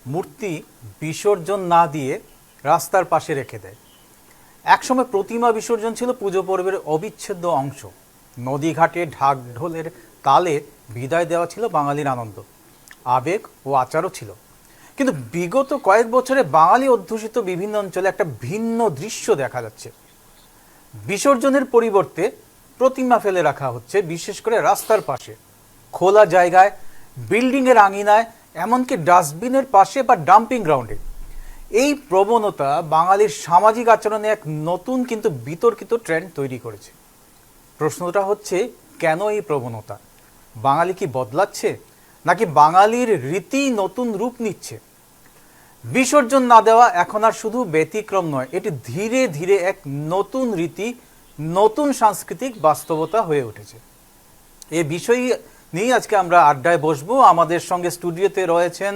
মূর্তি বিসর্জন না দিয়ে রাস্তার পাশে রেখে দেয়। একসময় প্রতিমা বিসর্জন ছিল পুজো পর্বের অবিচ্ছেদ্য অংশ। নদীঘাটে ঢাক ঢোলের তালে বিদায় দেওয়া ছিল বাঙালির আনন্দ, আবেগ ও আচারও ছিল। কিন্তু বিগত কয়েক বছরে বাঙালি অধ্যুষিত বিভিন্ন অঞ্চলে একটা ভিন্ন দৃশ্য দেখা যাচ্ছে। বিসর্জনের পরিবর্তে প্রতিমা ফেলে রাখা হচ্ছে, বিশেষ করে রাস্তার পাশে, খোলা জায়গায়, বিল্ডিংয়ের আঙিনায়, এমনকি ডাস্টবিনের পাশে বা ডাম্পিং গ্রাউন্ডে। এই প্রবণতা বাঙালির সামাজিক আচরণে এক নতুন কিন্তু বিতর্কিত ট্রেন্ড তৈরি করেছে। প্রশ্নটা হচ্ছে, কেন এই প্রবণতা? বাঙালি কি বদলাচ্ছে, নাকি বাঙালির রীতি নতুন রূপ নিচ্ছে? বিসর্জন না দেওয়া এখন আর শুধু ব্যতিক্রম নয়, এটি ধীরে ধীরে এক নতুন রীতি, নতুন সাংস্কৃতিক বাস্তবতা হয়ে উঠেছে। এই বিষয় নিয়ে আজকে আমরা আড্ডায় বসবো। আমাদের সঙ্গে স্টুডিওতে রয়েছেন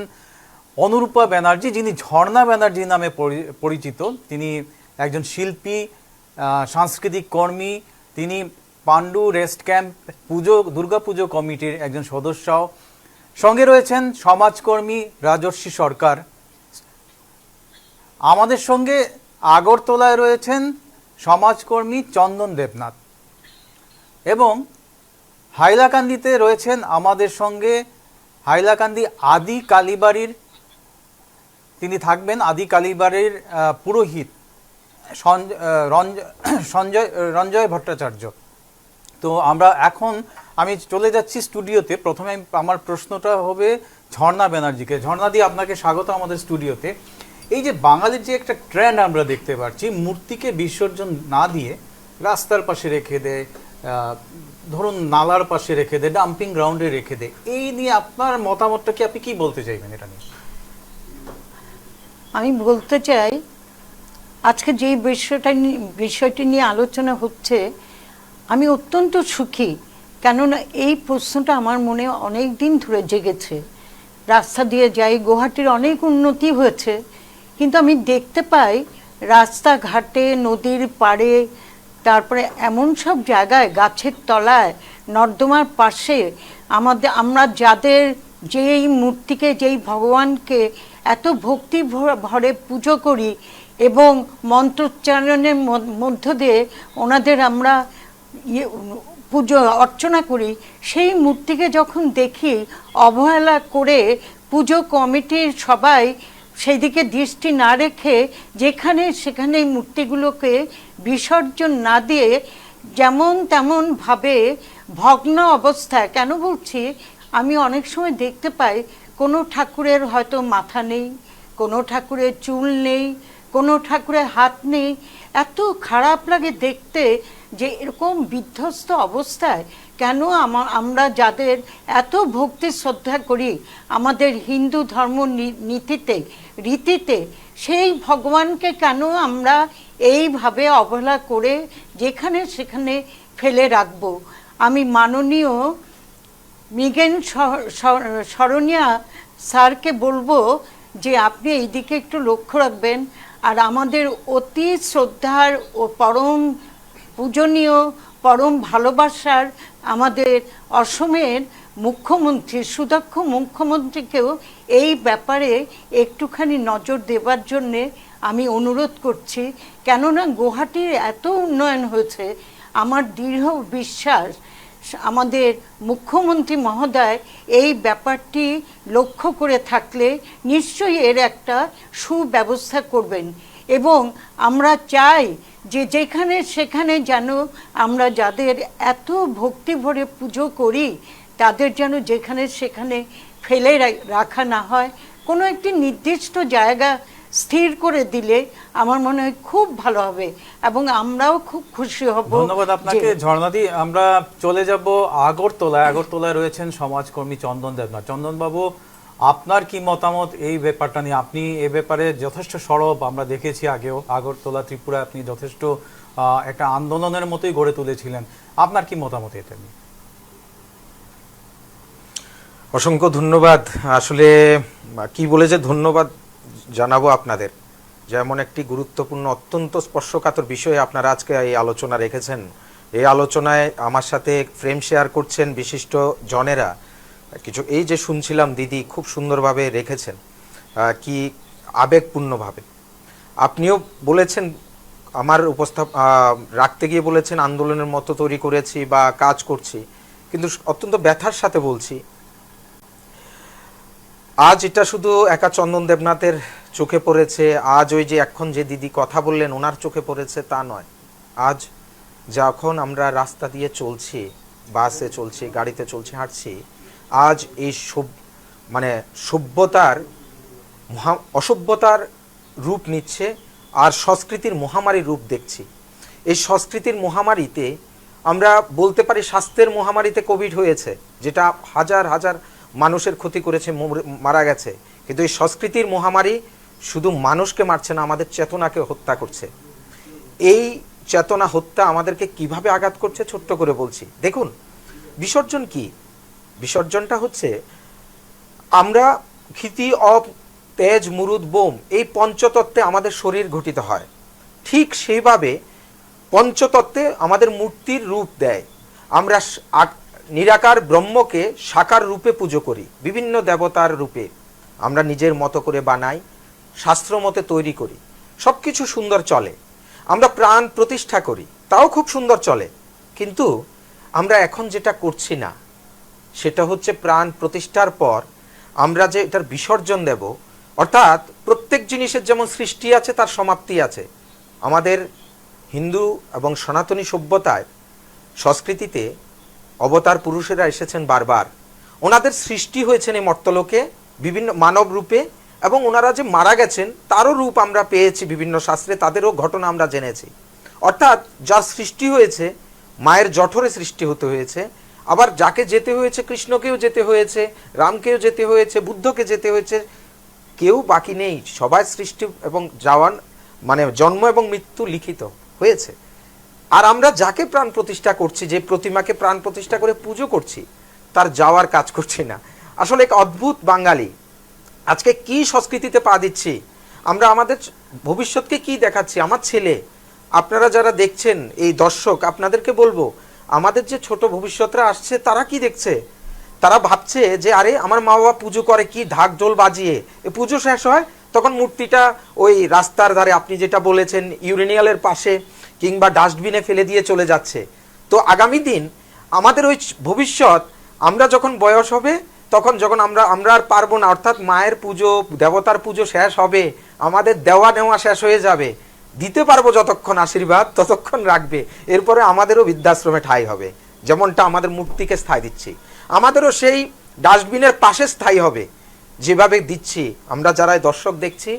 অনুরূপা ব্যানার্জি, যিনি ঝর্ণা ব্যানার্জি নামে পরিচিত। তিনি একজন শিল্পী, সাংস্কৃতিক কর্মী। তিনি পাণ্ডু রেস্ট ক্যাম্প দুর্গাপুজো কমিটির একজন সদস্য। সঙ্গে রয়েছেন সমাজকর্মী রাজর্ষি সরকার। আমাদের সঙ্গে আগরতলায় রয়েছেন সমাজকর্মী চন্দন দেবনাথ, এবং হাইলাকান্দিতে রয়েছেন আমাদের সঙ্গে হাইলাকান্দি আদি কালীবাড়ির, তিনি আদি কালীবাড়ির পুরোহিত রঞ্জয় ভট্টাচার্য। তো আমি চলে যাচ্ছি স্টুডিওতে। প্রথমে আমার প্রশ্নটা হবে ঝর্ণা ব্যানার্জিকে। ঝর্ণাদি, আপনাকে স্বাগত আমাদের স্টুডিওতে। এই যে বাঙালির যে একটা ট্রেন্ড আমরা দেখতে পাচ্ছি, মূর্তিকে বিসর্জন না দিয়ে রাস্তার পাশে রেখে দেয়, ধরুন নালার পাশে রেখে দেয়, ডাম্পিং গ্রাউন্ডে রেখে দেয়, এই নিয়ে আপনার মতামতটা কি, আপনি কি বলতে চাইবেন এটা নিয়ে? আমি বলতে চাই, আজকে যে বিষয়টি নিয়ে আলোচনা হচ্ছে, আমি অত্যন্ত সুখী। কেননা এই প্রশ্নটা আমার মনে অনেক দিন ধরে জেগেছে। রাস্তা দিয়ে যাই, গুয়াহাটির অনেক উন্নতি হয়েছে, কিন্তু আমি দেখতে পাই রাস্তাঘাটে, নদীর পাড়ে, তারপরে এমন সব জায়গায়, গাছের তলায়, নর্দমার পাশে আমরা যাদের যেই মূর্তিকে, যেই ভগবানকে এত ভক্তি ভরে পুজো করি এবং মন্ত্রোচ্চারণের মধ্য দিয়ে ওনাদের আমরা পুজো অর্চনা করি, সেই মূর্তিকে যখন দেখি অবহেলা করে পুজো কমিটির সবাই সেই দিকে দৃষ্টি না রেখে যেখানে সেখানে এই মূর্তিগুলোকে বিসর্জন না দিয়ে যেমন তেমন ভাবে ভগ্ন অবস্থায়, কেন বলছি, আমি অনেক সময় দেখতে পাই কোনো ঠাকুরের হয়তো মাথা নেই, কোনো ঠাকুরের চুল নেই, কোনো ঠাকুরের হাত নেই। এত খারাপ লাগে দেখতে যে এরকম বিধ্বস্ত অবস্থায় কেন আমরা যাদের এত ভক্তি শ্রদ্ধা করি আমাদের হিন্দু ধর্ম রীতিতে, সেই ভগবানকে কেন আমরা এইভাবে অবহেলা করে যেখানে সেখানে ফেলে রাখবো? আমি মাননীয় মৃগেন শরণ্যা স্যারকে বলবো যে আপনি এই দিকে একটু লক্ষ্য রাখবেন। আর আমাদের অতি শ্রদ্ধার ও পরম পূজনীয়, পরম ভালোবাসার আমাদের অসমের মুখ্যমন্ত্রী, সুদক্ষ মুখ্যমন্ত্রীকেও এই ব্যাপারে একটুখানি নজর দেবার জন্যে আমি অনুরোধ করছি। কেননা গুয়াহাটির এত উন্নয়ন হয়েছে, আমার দৃঢ় বিশ্বাস আমাদের মুখ্যমন্ত্রী মহোদয় এই ব্যাপারটি লক্ষ্য করে থাকলে নিশ্চয়ই এর একটা সুব্যবস্থা করবেন। এবং আমরা চাই যে যেখানে সেখানে যেন আমরা যাদের এত ভক্তি ভরে পুজো করি তাদের যেন যেখানে সেখানে ফেলে রাখা না হয়, কোনো একটি নির্দিষ্ট জায়গা স্থির করে দিলে আমার মনে হয় খুব ভালো হবে এবং আমরাও খুব খুশি হব। ধন্যবাদ আপনাকে ঝর্ণাদি। আমরা চলে যাব আগরতলায়। আগরতলায় রয়েছেন সমাজকর্মী চন্দন দেবনাথ। চন্দন বাবু, আপনার কি মতামত এই ব্যাপারটা নিয়ে? আপনি এ ব্যাপারে যথেষ্ট সরব, আমরা দেখেছি আগেও আগরতলা, ত্রিপুরা আপনি যথেষ্ট একটা আন্দোলনের মতোই গড়ে তুলেছিলেন। আপনার কি মতামত এটা নিয়ে? অসংখ্য ধন্যবাদ। আসলে কি বলে যে ধন্যবাদ জানাবো আপনাদের, যেমন একটি গুরুত্বপূর্ণ, অত্যন্ত স্পর্শকাতর বিষয়ে আপনারা আজকে এই আলোচনা রেখেছেন। এই আলোচনায় আমার সাথে ফ্রেম শেয়ার করছেন বিশিষ্ট জনেরা কিছু। এই যে শুনছিলাম, দিদি খুব সুন্দরভাবে রেখেছেন কি আবেগপূর্ণভাবে। আপনিও বলেছেন, আমার রাখতে গিয়ে বলেছেন আন্দোলনের মতো তৈরি করেছি বা কাজ করছি, কিন্তু অত্যন্ত ব্যথার সাথে বলছি, আজ এটা শুধু একা চন্দন দেবনাথের চোখে পড়েছে, আজ ওই যে এখন যে দিদি কথা বললেন ওনার চোখে পড়েছে তা নয়। আজ যখন আমরা রাস্তা দিয়ে চলছি, বাসে চলছি, গাড়িতে চলছি, হাঁটছি, আজ এই সভ্যতার অসভ্যতার রূপ নিচ্ছে আর সংস্কৃতির মহামারীর রূপ দেখছি। এই সংস্কৃতির মহামারীতে আমরা বলতে পারি, স্বাস্থ্যের মহামারীতে কোভিড হয়েছে, যেটা হাজার হাজার মানুষের ক্ষতি করেছে, মারা গেছে, কিন্তু এই সংস্কৃতির মহামারী শুধু মানুষকে মারছে না, আমাদের চেতনাকে হত্যা করছে। এই চেতনা হত্যা আমাদেরকে কিভাবে আঘাত করছে ছোট্ট করে বলছি। দেখুন, বিসর্জন কি? বিসর্জনটা হচ্ছে, আমরা ক্ষিতি, অপ, তেজ, মুরুদ, বোম, এই পঞ্চতত্ত্বে আমাদের শরীর গঠিত হয়। ঠিক সেইভাবে পঞ্চতত্ত্বে আমাদের মূর্তির রূপ দেয়। আমরা নিরাকার ব্রহ্মকে সাকার রূপে পুজো করি, বিভিন্ন দেবতার রূপে আমরা নিজের মতো করে বানাই, শাস্ত্র মতে তৈরি করি, সব কিছু সুন্দর চলে। আমরা প্রাণ প্রতিষ্ঠা করি, তাও খুব সুন্দর চলে। কিন্তু আমরা এখন যেটা করছি না, সেটা হচ্ছে প্রাণ প্রতিষ্ঠার পর আমরা যে এটার বিসর্জন দেব, অর্থাৎ প্রত্যেক জিনিসের যেমন সৃষ্টি আছে তার সমাপ্তি আছে। আমাদের হিন্দু এবং সনাতনী সভ্যতায়, সংস্কৃতিতে অবতার পুরুষেরা এসেছেন বারবার, ওনাদের সৃষ্টি হয়েছেন এই মর্তলোকে বিভিন্ন মানব রূপে, এবং ওনারা যে মারা গেছেন তারও রূপ আমরা পেয়েছি বিভিন্ন শাস্ত্রে, তাদেরও ঘটনা আমরা জেনেছি। অর্থাৎ যার সৃষ্টি হয়েছে, মায়ের জঠরে সৃষ্টি হতে হয়েছে, আবার যাকে যেতে হয়েছে, কৃষ্ণকেও যেতে হয়েছে, রামকেও যেতে হয়েছে, বুদ্ধকে যেতে হয়েছে, কেউ বাকি নেই, সবাই সৃষ্টি এবং যাওয়ান জন্ম এবং মৃত্যু লিখিত হয়েছে। আর আমরা যাকে প্রাণ প্রতিষ্ঠা করছি, যে প্রতিমাকে প্রাণ প্রতিষ্ঠা করে পুজো করছি, তার যাওয়ার কাজ করছি না। আসলে এক অদ্ভুত বাঙালি আজকে কি সংস্কৃতিতে পা দিচ্ছি, আমরা আমাদের ভবিষ্যৎকে কি দেখাচ্ছি। আমার ছেলে, আপনারা যারা দেখছেন, এই দর্শক, আপনাদেরকে বলবো, আমাদের যে ছোট ভবিষ্যৎরা আসছে তারা কি দেখছে? তারা ভাবছে যে আরে আমার মা বাবা পুজো করে কি ঢাক ঢোল বাজিয়ে, এ পুজো শেষ হয় তখন মূর্তিটা ওই রাস্তার ধারে, আপনি যেটা বলেছেন ইউরেনিয়ালের পাশে কিংবা ডাস্টবিনে ফেলে দিয়ে চলে যাচ্ছে। তো আগামী দিন আমাদের ওই ভবিষ্যৎ, আমরা যখন বয়স হবে তখন যখন আমরা আর পারবো না, অর্থাৎ মায়ের পুজো, দেবতার পুজো শেষ হবে, আমাদের দেওয়া নেওয়া শেষ হয়ে যাবে, দিতে পারবো যতক্ষণ আশীর্বাদ ততক্ষণ রাখবে, এরপরে আমাদেরও বৃদ্ধাশ্রমে ঠাঁই হবে। যেমনটা আমাদের মূর্তিকে স্থায়ী দিচ্ছি, আমাদেরও সেই ডাস্টবিনের পাশে স্থায়ী হবে যেভাবে দিচ্ছি। আমরা যারা দর্শক দেখছি,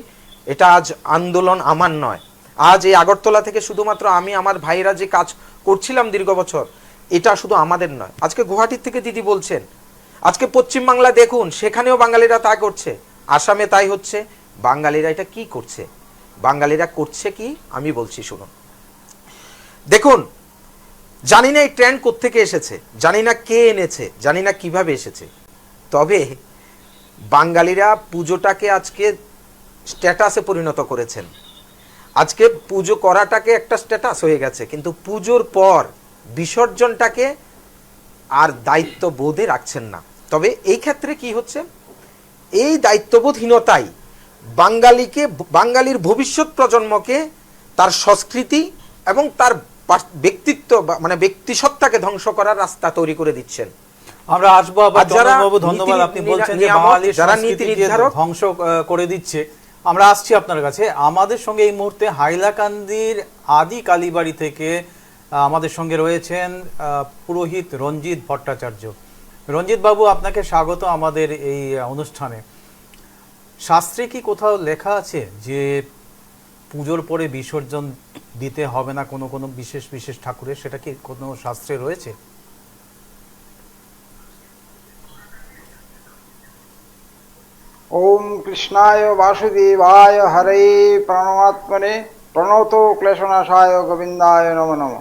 এটা আজ আন্দোলন আমার নয়, আজ এই আগরতলা থেকে শুধুমাত্র আমি, আমার ভাইরা যে কাজ করছিলাম দীর্ঘ বছর, এটা শুধু আমাদের নয়। আজকে গুয়াহাটির থেকে দিদি বলছেন, আজকে পশ্চিমবাংলা দেখুন, সেখানেও বাঙালিরা তাই করছে, আসামে তাই হচ্ছে। বাঙালিরা এটা কি করছে? বাঙালিরা করছে কি আমি বলছি, শুনুন। দেখুন, জানি না এই ট্রেন্ড কোত্থেকে এসেছে, জানি না কে এনেছে, জানি না কিভাবে এসেছে, তবে বাঙালিরা পুজোটাকে আজকে স্ট্যাটাসে পরিণত করেছেন। আজকে পুজো করাটাকে একটা স্ট্যাটাস হয়ে গেছে, কিন্তু পুজোর পর বিসর্জনটাকে আর দায়িত্ববোধে রাখছেন না। তবে এই ক্ষেত্রে কি হচ্ছে, এই দায়িত্ববোধহীনতাই বাঙালির ভবিষ্যৎ প্রজন্মকে তার সংস্কৃতি এবং তার ব্যক্তিত্ব ব্যক্তিসত্তাকে ধ্বংস করার রাস্তা তৈরি করে দিচ্ছেন। আমরা আসবো আবার। চন্দ্রবাবু, ধন্যবাদ। আপনি বলছেন যে বাঙালির সংস্কৃতিকে ধ্বংস করে দিচ্ছে। আমরা আসছি আপনার কাছে। আমাদের সঙ্গে এই মুহূর্তে হাইলাকান্দির আদি কালীবাড়ি থেকে আমাদের সঙ্গে রয়েছেন পুরোহিত রঞ্জিত ভট্টাচার্য। রঞ্জিত বাবু, আপনাকে স্বাগত আমাদের এই অনুষ্ঠানে। শাস্ত্রে কি কোথাও লেখা আছে যে পুজোর পরে বিসর্জন দিতে হবে না কোনো কোনো বিশেষ বিশেষ ঠাকুরের? সেটা কি কোনো শাস্ত্রে রয়েছে? ওম কৃষ্ণায় বাসুদেবায় হরে প্রণমাত্মনে প্রণত ক্লেশনাশায় গোবিন্দায় নম নম।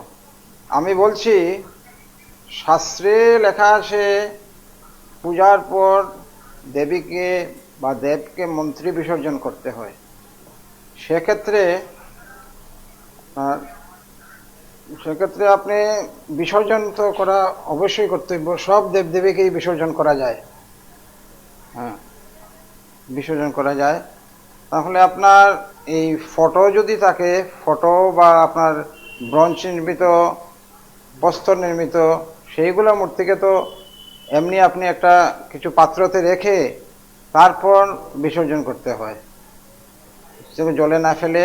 আমি বলছি, শাস্ত্রে লেখা আছে পূজার পর দেবীকে বা দেবকে মন্ত্রী বিসর্জন করতে হয়। সেক্ষেত্রে আপনি বিসর্জন তো করা অবশ্যই কর্তব্য। সব দেবদেবীকেই বিসর্জন করা যায়, হ্যাঁ। বিসর্জন করা যায়। তাহলে আপনার এই ফটো যদি থাকে, ফটো বা আপনার ব্রোঞ্জ নির্মিত, প্রস্তর নির্মিত সেইগুলো মূর্তিকে তো এমনি আপনি একটা কিছু পাত্রতে রেখে তারপর বিসর্জন করতে হয়, সেগুলো জলে না ফেলে।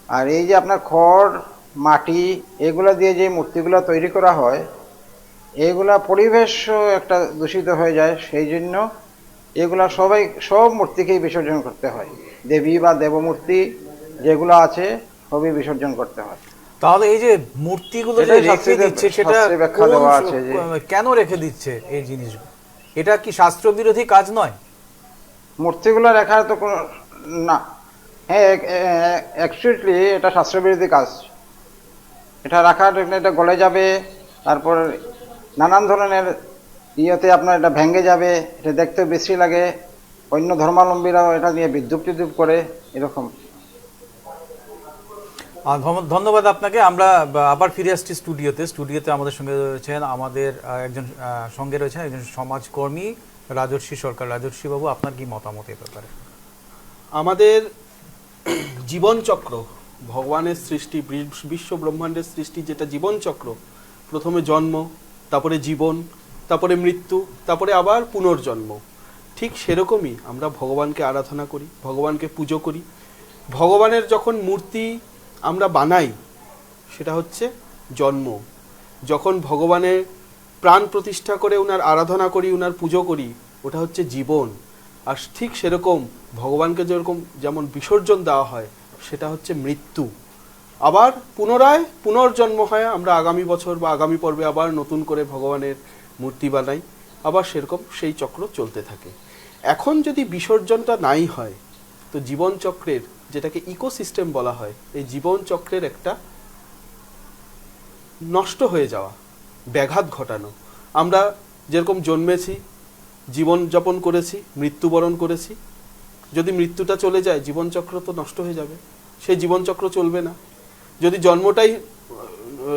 আর এই যে আপনার খড়, মাটি এগুলো দিয়ে যে মূর্তিগুলো তৈরি করা হয়, এগুলা পরিবেশও একটা দূষিত হয়ে যায়। সেই জন্য এগুলা সব মূর্তিকেই বিসর্জন করতে হয়। দেবী বা দেবমূর্তি যেগুলো আছে সবই বিসর্জন করতে হয়। তাহলে এই যে মূর্তিগুলো যে এটাই রেখে শাস্ত্রে- দিচ্ছে সেটা শাস্ত্রে ব্যাখ্যা কোন দেওয়া আছে যে কেন রেখে দিচ্ছে এই জিনিসগুলো? এটা কি শাস্ত্র বিরোধী কাজ নয়? মূর্তিগুলো রাখার তো কোনো না, হ্যাঁ অ্যাকচুয়ালি এটা শাস্ত্রবিরোধী কাজ। এটা রাখার, এটা গলে যাবে, তারপর নানান ধরনের ইয়েতে আপনার এটা ভেঙে যাবে, এটা দেখতে বেশি লাগে, অন্য ধর্মাবলম্বীরাও এটা নিয়ে বিদ্রুপ টিদ্রুপ করে, এরকম। ধন্যবাদ আপনাকে। আমরা আবার ফিরে আসছি স্টুডিওতে আমাদের সঙ্গে রয়েছেন একজন সমাজকর্মী রাজর্ষি সরকার। রাজর্ষি বাবু, আপনার কি মতামত এ ব্যাপারে? আমাদের জীবন চক্র, ভগবানের সৃষ্টি, বিশ্ব ব্রহ্মাণ্ডের সৃষ্টি যেটা জীবন চক্র, প্রথমে জন্ম, তারপরে জীবন, তারপরে মৃত্যু, তারপরে আবার পুনর্জন্ম, ঠিক সেরকমই আমরা ভগবানকে আরাধনা করি, ভগবানকে পুজো করি। ভগবানের যখন মূর্তি আমরা বানাই সেটা হচ্ছে জন্ম। যখন ভগবানের প্রাণ প্রতিষ্ঠা করে ওনার আরাধনা করি, ওনার পুজো করি, ওটা হচ্ছে জীবন। আর ঠিক সেরকম ভগবানকে যেমন বিসর্জন দেওয়া হয় সেটা হচ্ছে মৃত্যু। আবার পুনরায় পুনর্জন্ম হয়, আমরা আগামী বছর বা আগামী পর্বে আবার নতুন করে ভগবানের মূর্তি বানাই, আবার সেরকম সেই চক্র চলতে থাকে। এখন যদি বিসর্জনটা নাই হয় তো জীবন চক্রের, যেটাকে ইকোসিস্টেম বলা হয়, এই জীবন চক্রের একটা নষ্ট হয়ে যাওয়া, ব্যাঘাত ঘটানো। আমরা যেরকম জন্মেছি, জীবনযাপন করেছি, মৃত্যুবরণ করেছি, যদি মৃত্যুটা চলে যায় জীবনচক্র তো নষ্ট হয়ে যাবে, সেই জীবনচক্র চলবে না। যদি জন্মটাই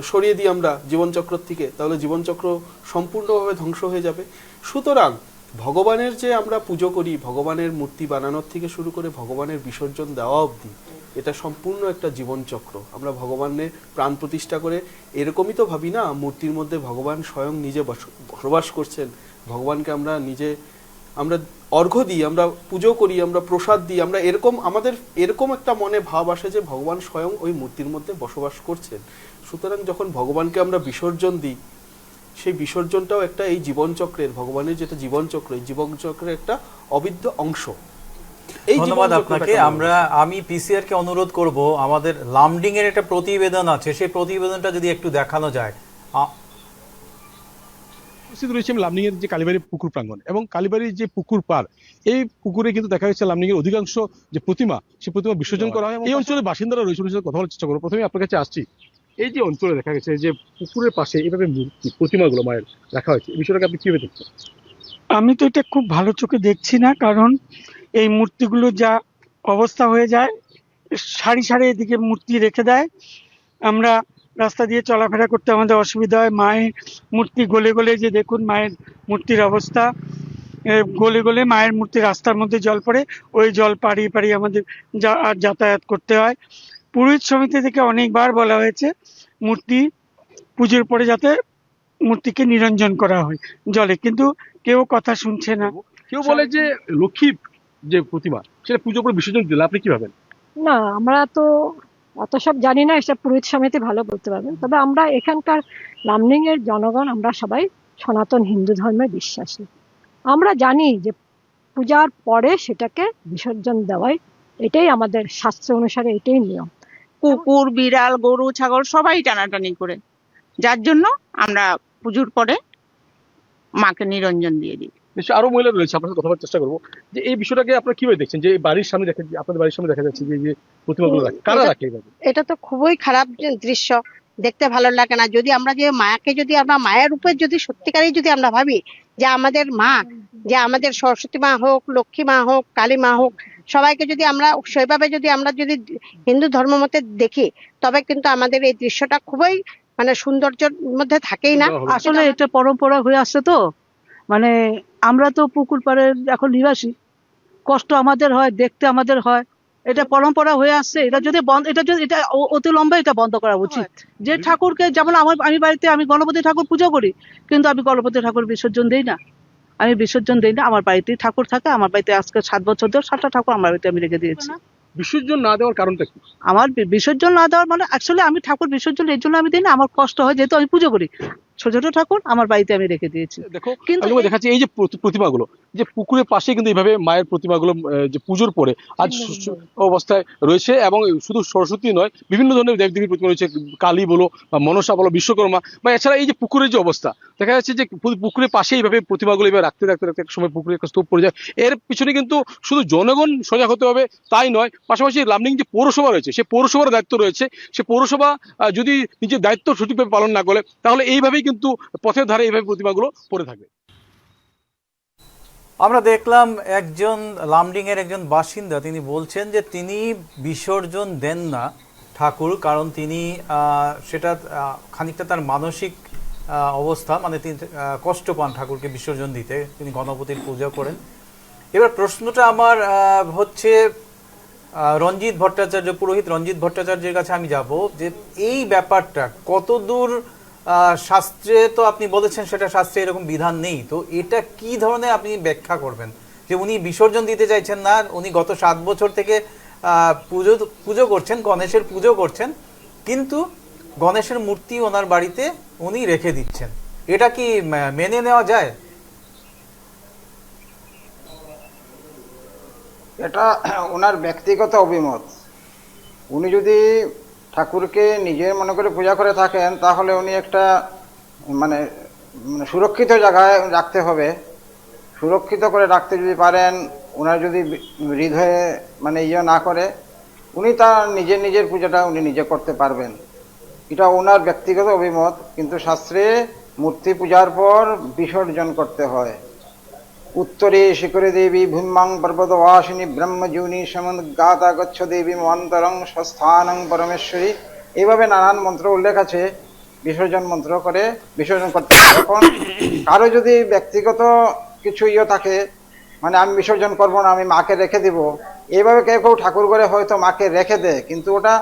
সরিয়ে দিই আমরা জীবনচক্র থেকে, তাহলে জীবনচক্র সম্পূর্ণভাবে ধ্বংস হয়ে যাবে। সুতরাং ভগবানের যে আমরা পুজো করি, ভগবানের মূর্তি বানানোর থেকে শুরু করে ভগবানের বিসর্জন দেওয়া অবধি, এটা সম্পূর্ণ একটা জীবনচক্র। আমরা ভগবানের প্রাণ প্রতিষ্ঠা করে এরকমই তো ভাবি না মূর্তির মধ্যে ভগবান স্বয়ং নিজে বসবাস করছেন। ভগবানকে আমরা আমরা অর্ঘ্য দিই, আমরা পুজো করি, আমরা প্রসাদ দিই, আমরা আমাদের এরকম একটা মনে ভাব আসে যে ভগবান স্বয়ং ওই মূর্তির মধ্যে বসবাস করছেন। সুতরাং যখন ভগবানকে আমরা বিসর্জন দিই, সেই বিসর্জনটাও একটা এই জীবনচক্রের, ভগবানের যেটা জীবনচক্র, এই জীবনচক্রের একটা অবিদ্য অংশ। ধন্যবাদ আপনাকে। আমি পিসিআর কে অনুরোধ করব, আমাদের লামডিং এর একটা প্রতিবেদন আছে, সেই প্রতিবেদনটা যদি একটু দেখানো যায়। উপস্থিত রয়েছে লামডিং এর যে কালীবাড়ি পুকুর প্রাঙ্গণ এবং কালীবাড়ির যে পুকুর পার, এই পুকুরে কিন্তু দেখা যাচ্ছে লামডিং এর অধিকাংশ যে প্রতিমা, সেই প্রতিমা বিসর্জন করা হয়। এই অঞ্চলের বাসিন্দারা রয়েছে, ওনার সাথে কথা বলার চেষ্টা করবো। প্রথমে আপনার কাছে আসছি, এই যে অঞ্চলে দেখা গেছে যে পুকুরের পাশে এইভাবে মূর্তি, প্রতিমাগুলো মায়ের রাখা হয়েছে, এই বিষয়টাকে আপনি কিভাবে দেখছেন? আমি তো এটা খুব ভালো চোখে দেখছি না, কারণ এই মূর্তিগুলো যা অবস্থা হয়ে যায়, সারি সারি এদিকে মূর্তি রেখে দেয়, আমরা রাস্তা দিয়ে চলাফেরা করতে আমাদের অসুবিধা হয়। মায়ের মূর্তি গলে গলে, যে দেখুন মায়ের মূর্তির অবস্থা, গলে গলে মায়ের মূর্তি রাস্তার মধ্যে জল পড়ে, ওই জল পাড়িয়ে পাড়িয়ে আমাদের যাতায়াত করতে হয়। পুরোহিত সমিতি থেকে অনেকবার বলা হয়েছে মূর্তি পুজোর পরে যাতে মূর্তিকে নিরঞ্জন করা হয় জলে, কিন্তু কেউ কথা শুনছে না। কেউ বলে যে লক্ষ্মী যে প্রতিমা, সেটা পুজো করে বিসর্জন দিলে আপনি কি ভাবেন? না, আমরা তো অত সব জানি না, এসব পুরোহিত সমিতি ভালো বলতে পারবেন। তবে আমরা এখানকার লামডিং এর জনগণ, আমরা সবাই সনাতন হিন্দু ধর্মে বিশ্বাসী। আমরা জানি যে পূজার পরে সেটাকে বিসর্জন দেওয়াই, এটাই আমাদের শাস্ত্র অনুসারে এটাই নিয়ম। কুকুর, বিড়াল, গরু, ছাগল সবাই টানাটানি করে, যার জন্য আমরা পুজোর পরে মাকে নিরঞ্জন দিয়ে দিই। নিশ্চয়ই আরো মহিলা রয়েছে, আপনার সাথে কথা বলার চেষ্টা করবো। যে এই বিষয়টাকে আপনারা কিভাবে দেখছেন, যে বাড়ির সামনে দেখা, আপনাদের বাড়ির সামনে দেখা যাচ্ছে যে প্রতিমাগুলো রাখে, কারা রাখে এইভাবে? এটা তো খুবই খারাপ দৃশ্য, দেখতে ভালো লাগে না। যদি আমরা যে মায়াকে, যদি আমরা মায়ের রূপে যদি সত্যিকারই যদি আমরা ভাবি যে আমাদের মা, যে আমাদের সরস্বতী মা হোক, লক্ষ্মী মা হোক, কালী মা হোক, সবাইকে যদি আমরা সেইভাবে যদি আমরা যদি হিন্দু ধর্ম মতে দেখি, তবে কিন্তু আমাদের এই দৃশ্যটা খুবই মানে সৌন্দর্যের মধ্যে থাকেই না। আসলে এটা পরম্পরা হয়ে আসছে তো, মানে আমরা তো পুকুর পাড়ের এখন নিবাসী, কষ্ট আমাদের হয়, দেখতে আমাদের হয়, এটা পরম্পরা হয়ে আসছে। এটা যদি বন্ধ, এটা অতি লম্বা এটা বন্ধ করা উচিত। যে ঠাকুরকে, যেমন আমি বাড়িতে আমি গণপতি ঠাকুর পুজো করি, কিন্তু আমি গণপতি ঠাকুর বিসর্জন দিই না, আমি বিসর্জন দিই না। আমার বাড়িতেই ঠাকুর থাকে। আমার বাড়িতে আজকে 7 বছর ধরে 7টা ঠাকুর আমার বাড়িতে আমি রেখে দিয়েছি। বিসর্জন না দেওয়ার কারণটা কি? আমার বিসর্জন না দেওয়ার মানে অ্যাকচুয়ালি আমি ঠাকুর বিসর্জন এই জন্য আমি দিই না, আমার কষ্ট হয়, যেহেতু আমি পুজো করি। ছোট ছোট ঠাকুর আমার বাড়িতে আমি রেখে দিয়েছি। দেখো, কিন্তু আমি দেখাচ্ছি এই যে প্রতিমাগুলো, যে পুকুরের পাশে কিন্তু এইভাবে মায়ের প্রতিমাগুলো যে পুজোর পরে আজ অবস্থায় রয়েছে, এবং শুধু সরস্বতী নয়, বিভিন্ন ধরনের দেবদেবীর প্রতিমা রয়েছে, কালী বলো বা মনসা বলো, বিশ্বকর্মা, বা এছাড়া এই যে পুকুরের যে অবস্থা দেখা যাচ্ছে যে পুকুরের পাশে এইভাবে প্রতিমাগুলো এবার রাখতে রাখতে রাখতে এক সময় পুকুরে একটা স্তূপ পড়ে যায়। এর পিছনে কিন্তু শুধু জনগণ সজাগ হতে হবে তাই নয়, পাশাপাশি লামডিং যে পৌরসভা রয়েছে, সে পৌরসভার দায়িত্ব রয়েছে। সে পৌরসভা যদি নিজের দায়িত্ব সঠিকভাবে পালন না করে, তাহলে এইভাবেই কিন্তু পথের ধারে এইভাবে প্রতিমাগুলো পড়ে থাকবে। আমরা দেখলাম একজন লামডিং এর একজন বাসিন্দা, তিনি বলছেন যে তিনি বিসর্জন দেন না ঠাকুর, কারণ তিনি সেটা খানিকটা তার মানসিক অবস্থা, মানে তিনি কষ্ট পান ঠাকুরকে বিসর্জন দিতে, তিনি গণপতির পূজা করেন। এবার প্রশ্নটা আমার হচ্ছে রঞ্জিত ভট্টাচার্য, পুরোহিত রঞ্জিত ভট্টাচার্যের কাছে আমি যাব, যে এই ব্যাপারটা কতদূর শাস্ত্রে, তো আপনি বলেছেন সেটা শাস্ত্রে এরকম বিধান নেই, তো এটা কি ধরনের আপনি ব্যাখ্যা করবেন যে উনি বিসর্জন দিতে চাইছেন না, উনি গত 7 বছর থেকে পুজো করছেন, গণেশের পুজো করছেন, কিন্তু গণেশের মূর্তি ওনার বাড়িতে উনি রেখে দিচ্ছেন, এটা কি মেনে নেওয়া যায়? এটা ওনার ব্যক্তিগত অভিমত। উনি যদি ঠাকুরকে নিজের মনে করে পূজা করে থাকেন, তাহলে উনি একটা মানে সুরক্ষিত জায়গায় রাখতে হবে। সুরক্ষিত করে রাখতে যদি পারেন, ওনার যদি হৃদয়ে মানে না করে, উনি তার নিজের পূজাটা উনি নিজে করতে পারবেন। এটা ওনার ব্যক্তিগত অভিমত, কিন্তু শাস্ত্রে মূর্তি পূজার পর বিসর্জন করতে হয়। উত্তরে শিখরে দেবী ভূম্যাং পর্বতবাসিনী ব্রহ্মজুনি সমগাতা গচ্ছ দেবী মন্তরং স্বস্থানং পরমেশ্বরী, এইভাবে নানান মন্ত্র উল্লেখ আছে বিসর্জন মন্ত্র করে বিসর্জন করতে হয়। এখন কারো যদি ব্যক্তিগত কিছু থাকে, মানে আমি বিসর্জন করব না, আমি মাকে রেখে দিব, এইভাবে কেউ কেউ ঠাকুর ঘরে হয়তো মাকে রেখে দেয়, কিন্তু ওটা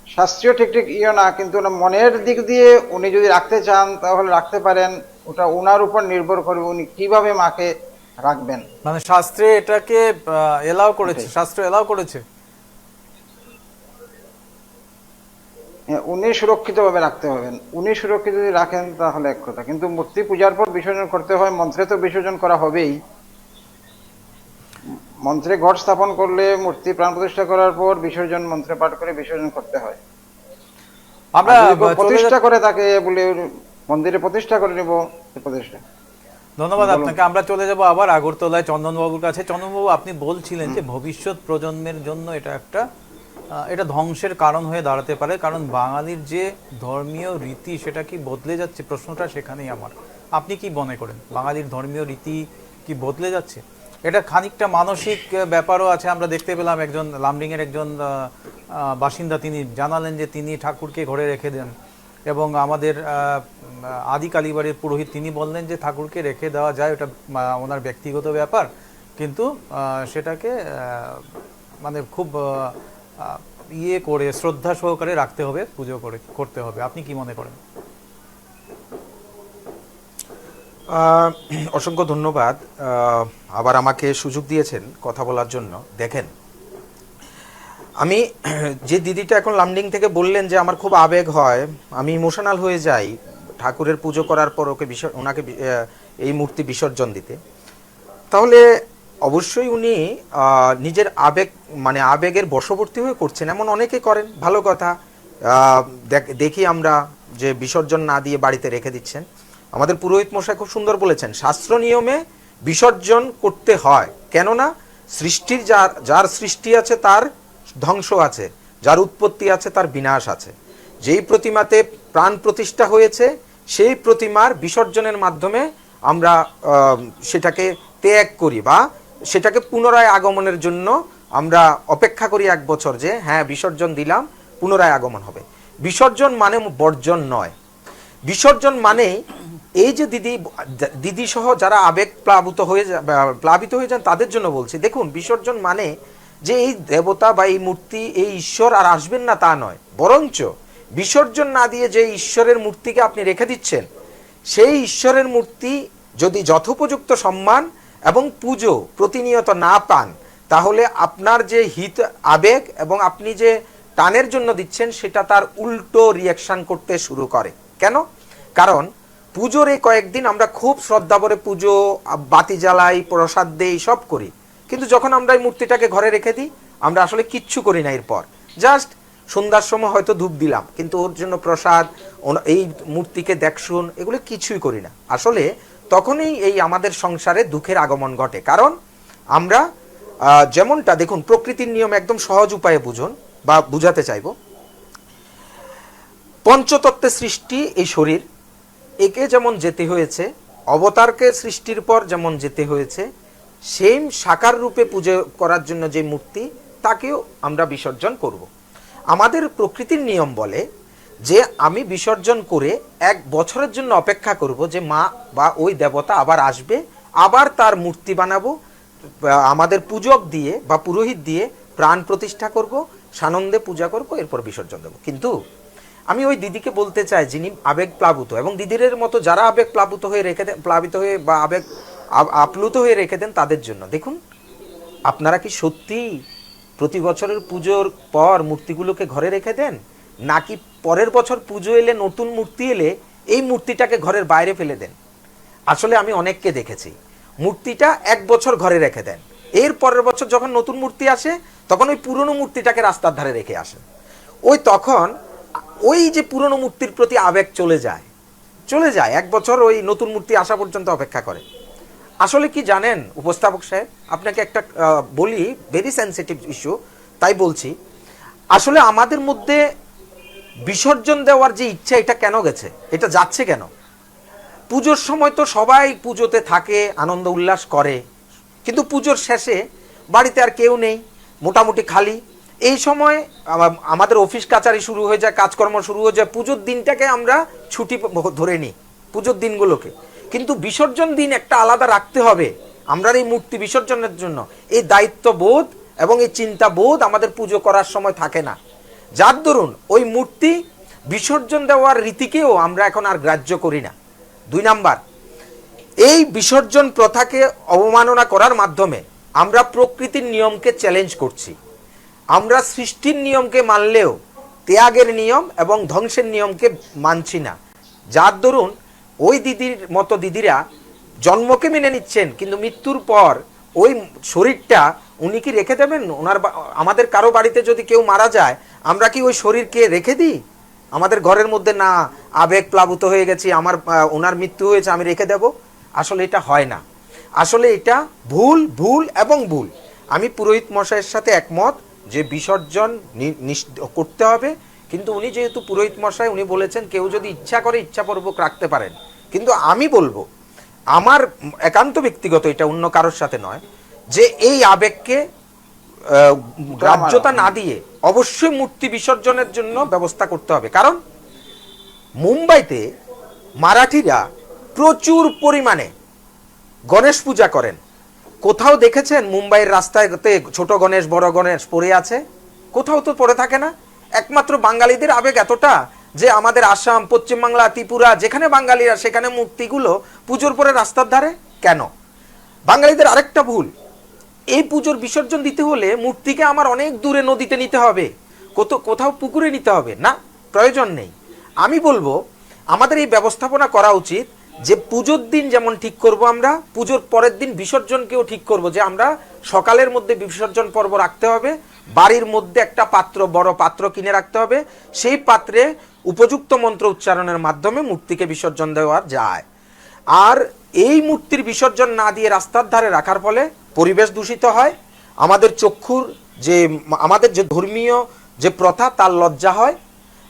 শাস্ত্রীয় ঠিক না, কিন্তু ওটা মনের দিক দিয়ে উনি যদি রাখতে চান তাহলে রাখতে পারেন। ওটা ওনার উপর নির্ভর করবে উনি কিভাবে মাকে রাখবেন। মানে শাস্ত্রে এটাকে এলাও করেছে, শাস্ত্র এলাও করেছে, উনি সুরক্ষিতভাবে রাখতে হবেন। উনি সুরক্ষিত যদি রাখেন তাহলে এক কথা, কিন্তু মূর্তি পূজার পর বিসর্জন করতে হয়। মন্ত্রে তো বিসর্জন করা হবেই, মন্ত্রে ঘট স্থাপন করলে মূর্তি প্রাণ প্রতিষ্ঠা করার পর বিসর্জন মন্ত্রে পাঠ করে বিসর্জন করতে হয়। আমরা প্রতিষ্ঠা করে তাকে বলে মন্দিরে প্রতিষ্ঠা করে নেব, প্রতিষ্ঠা। ধন্যবাদ আপনাকে। আমরা চলে যাব আবার আগরতলায় চন্দনবাবুর কাছে। চন্দনবাবু, আপনি বলছিলেন যে ভবিষ্যৎ প্রজন্মের জন্য এটা ধ্বংসের কারণ হয়ে দাঁড়াতে পারে, কারণ বাঙালির যে ধর্মীয় রীতি সেটা কি বদলে যাচ্ছে, প্রশ্নটা সেখানেই আমার। আপনি কি মনে করেন, বাঙালির ধর্মীয় রীতি কি বদলে যাচ্ছে? এটা খানিকটা মানসিক ব্যাপারও আছে। আমরা দেখতে পেলাম একজন লামডিংয়ের একজন বাসিন্দা, তিনি জানালেন যে তিনি ঠাকুরকে ঘরে রেখে দেন, এবং আমাদের আদি কালীবাড়ির পুরোহিত তিনি বললেন যে ঠাকুরকে রেখে দেওয়া যায়, ওটা ওনার ব্যক্তিগত ব্যাপার, কিন্তু সেটাকে মানে খুব করে শ্রদ্ধা সহকারে রাখতে হবে, পুজো করতে হবে। আপনি কি মনে করেন? অসংখ্য ধন্যবাদ আবার আমাকে সুযোগ দিয়েছেন কথা বলার জন্য। দেখেন, আমি যে দিদিটা এখন লামডিং থেকে বললেন যে আমার খুব আবেগ হয়, আমি ইমোশনাল হয়ে যাই ঠাকুরের পুজো করার পর ওনাকে এই মূর্তি বিসর্জন দিতে, তাহলে অবশ্যই উনি নিজের আবেগের বশবর্তী হয়ে করছেন। এমন অনেকে করেন, ভালো কথা। দেখি আমরা যে বিসর্জন না দিয়ে বাড়িতে রেখে দিচ্ছেন। আমাদের পুরোহিত মশাই খুব সুন্দর বলেছেন, শাস্ত্র নিয়মে বিসর্জন করতে হয়, কেননা সৃষ্টির যার সৃষ্টি আছে তার ধ্বংস আছে, যার উৎপত্তি আছে তার বিনাশ আছে। যেই প্রতিমাতে প্রাণ প্রতিষ্ঠা হয়েছে সেই প্রতিমার বিসর্জনের মাধ্যমে আমরা সেটাকে ত্যাগ করি, বা সেটাকে পুনরায় আগমনের জন্য আমরা অপেক্ষা করি 1 বছর, যে হ্যাঁ বিসর্জন দিলাম, পুনরায় আগমন হবে। বিসর্জন মানে বর্জন নয়। বিসর্জন মানে এই যে দিদি সহ যারা আবেগ প্লাবিত হয়ে যান তাদের জন্য বলছি, দেখুন বিসর্জন মানে যে এই দেবতা বা এই মূর্তি, এই ঈশ্বর আর আসবেন না তা নয়, বরঞ্চ বিসর্জন না দিয়ে যে ঈশ্বরের মূর্তিকে আপনি রেখে দিচ্ছেন, সেই ঈশ্বরের মূর্তি যদি যথোপযুক্ত সম্মান এবং পুজো প্রতিনিয়ত না পান, তাহলে আপনার যে হিত আবেগ এবং আপনি যে টানের জন্য দিচ্ছেন সেটা তার উল্টো রিয়াকশন করতে শুরু করে। কেন? কারণ পুজোর এই কয়েকদিন আমরা খুব শ্রদ্ধা করে পুজো, বাতি জ্বালাই, প্রসাদ দেই, সব করি, কিন্তু যখন আমরা এই মূর্তিটাকে ঘরে রেখে দিই, আমরা আসলে কিচ্ছু করি না। এরপর জাস্ট সন্ধ্যার সময় হয়তো ধূপ দিলাম, কিন্তু ওর জন্য প্রসাদ, এই মূর্তিকে দেখশুন, এগুলো কিছুই করি না। আসলে তখনই এই আমাদের সংসারে দুঃখের আগমন ঘটে। কারণ আমরা যেমনটা দেখুন, প্রকৃতির নিয়ম একদম সহজ উপায়ে বুঝুন বা বুঝাতে চাইব। পঞ্চতত্ত্বের সৃষ্টি এই শরীর, একে যেমন যেতে হয়েছে, অবতারকে সৃষ্টির পর যেমন যেতে হয়েছে, সেম সাকার রূপে পুজো করার জন্য যে মূর্তি, তাকেও আমরা বিসর্জন করব। আমাদের প্রকৃতির নিয়ম বলে যে আমি বিসর্জন করে 1 বছরের জন্য অপেক্ষা করব যে মা বা ওই দেবতা আবার আসবে, আবার তার মূর্তি বানাবো, আমাদের পূজক দিয়ে বা পুরোহিত দিয়ে প্রাণ প্রতিষ্ঠা করব, সানন্দে পূজা করব, এরপর বিসর্জন দেব। কিন্তু আমি ওই দিদিকে বলতে চাই যিনি আবেগ প্লাবিত, এবং দিদির মতো যারা আবেগ প্লাবিত হয়ে বা আবেগ আপ্লুত হয়ে রেখে দেন, তাদের জন্য দেখুন, আপনারা কি সত্যি প্রতি বছরের পুজোর পর মূর্তিগুলোকে ঘরে রেখে দেন, নাকি পরের বছর পুজো এলে, নতুন মূর্তি এলে এই মূর্তিটাকে ঘরের বাইরে ফেলে দেন? আসলে আমি অনেককে দেখেছি মূর্তিটা 1 বছর ঘরে রেখে দেন, এর পরের বছর যখন নতুন মূর্তি আসে তখন ওই পুরনো মূর্তিটাকে রাস্তার ধারে রেখে আসেন। তখন ওই যে পুরনো মূর্তির প্রতি আবেগ চলে যায় 1 বছর ওই নতুন মূর্তি আসা পর্যন্ত অপেক্ষা করে। আসলে কি জানেন উপস্থাপক সাহেব, আপনাকে একটা বলি, ভেরি সেন্সিটিভ ইস্যু, তাই বলছি। আসলে আমাদের মধ্যে বিসর্জন দেওয়ার যে ইচ্ছা, এটা কেন গেছে, এটা যাচ্ছে কেন? পুজোর সময় তো সবাই পুজোতে থাকে, আনন্দ উল্লাস করে, কিন্তু পুজোর শেষে বাড়িতে আর কেউ নেই, মোটামুটি খালি। এই সময় আমাদের অফিস কাচারি শুরু হয়ে যায়, কাজকর্ম শুরু হয়ে যায়, পুজোর দিনটাকে আমরা ছুটি ধরে নিই, পুজোর দিনগুলোকে। কিন্তু বিসর্জন দিন একটা আলাদা রাখতে হবে আমরা এই মূর্তি বিসর্জনের জন্য। এই দায়িত্ববোধ এবং এই চিন্তাবোধ আমাদের পুজো করার সময় থাকে না, যার দরুন ওই মূর্তি বিসর্জন দেওয়ার রীতিকেও আমরা এখন আর গ্রাহ্য করি না। 2 নাম্বার, এই বিসর্জন প্রথাকে অবমাননা করার মাধ্যমে আমরা প্রকৃতির নিয়মকে চ্যালেঞ্জ করছি। আমরা সৃষ্টির নিয়মকে মানলেও ত্যাগের নিয়ম এবং ধ্বংসের নিয়মকে মানছি না, যার দরুন ওই দিদির মতো দিদিরা জন্মকে মেনে নিচ্ছেন, কিন্তু মৃত্যুর পর ওই শরীরটা উনি কি রেখে দেবেন? আমাদের কারো বাড়িতে যদি কেউ মারা যায়, আমরা কি ওই শরীরকে রেখে দিই আমাদের ঘরের মধ্যে? না, আবেগ প্লাবিত হয়ে গেছি, ওনার মৃত্যু হয়েছে, আমি রেখে দেব। আসলে এটা হয় না, আসলে এটা ভুল এবং ভুল। আমি পুরোহিত মশাইয়ের সাথে একমত যে বিসর্জন করতে হবে, কিন্তু উনি যেহেতু পুরোহিত মশাই, উনি বলেছেন কেউ যদি ইচ্ছা করে ইচ্ছাপূর্বক রাখতে পারেন। কিন্তু আমি বলবো, আমার একান্ত ব্যক্তিগত, এটা অন্য কারোর সাথে নয়, যে এই আবেগকে গ্রাহ্যতা না দিয়ে অবশ্যই মূর্তি বিসর্জনের জন্য ব্যবস্থা করতে হবে। কারণ মুম্বাইতে মারাঠিরা প্রচুর পরিমাণে গণেশ পূজা করেন। কোথাও দেখেছেন মুম্বাইয়ের রাস্তাতে ছোট গণেশ, বড় গণেশ পড়ে আছে? কোথাও তো পড়ে থাকে না। একমাত্র বাঙালিদের আবেগ এতটা যে আমাদের আসাম, পশ্চিমবাংলা, ত্রিপুরা, যেখানে বাঙালিরা সেখানে মূর্তিগুলো পুজোর পরে রাস্তার ধারে কেন? বাঙালিদের আরেকটা ভুল, এই পুজোর বিসর্জন দিতে হলে মূর্তিকে আমার অনেক দূরে নদীতে নিতে হবে, কোথাও পুকুরে নিতে হবে না, প্রয়োজন নেই। আমি বলবো আমাদের এই ব্যবস্থাপনা করা উচিত যে পুজোর দিন যেমন ঠিক করব, আমরা পুজোর পরের দিন বিসর্জনকেও ঠিক করব, যে আমরা সকালের মধ্যে বিসর্জন পর্ব রাখতে হবে, বাড়ির মধ্যে একটা পাত্র, বড় পাত্র কিনে রাখতে হবে, সেই পাত্রে উপযুক্ত মন্ত্র উচ্চারণের মাধ্যমে মূর্তিকে বিসর্জন দেওয়া যায়। আর এই মূর্তির বিসর্জন না দিয়ে রাস্তার ধারে রাখার ফলে পরিবেশ দূষিত হয়, আমাদের চক্ষুর আমাদের যে ধর্মীয় যে প্রথা তার লজ্জা হয়।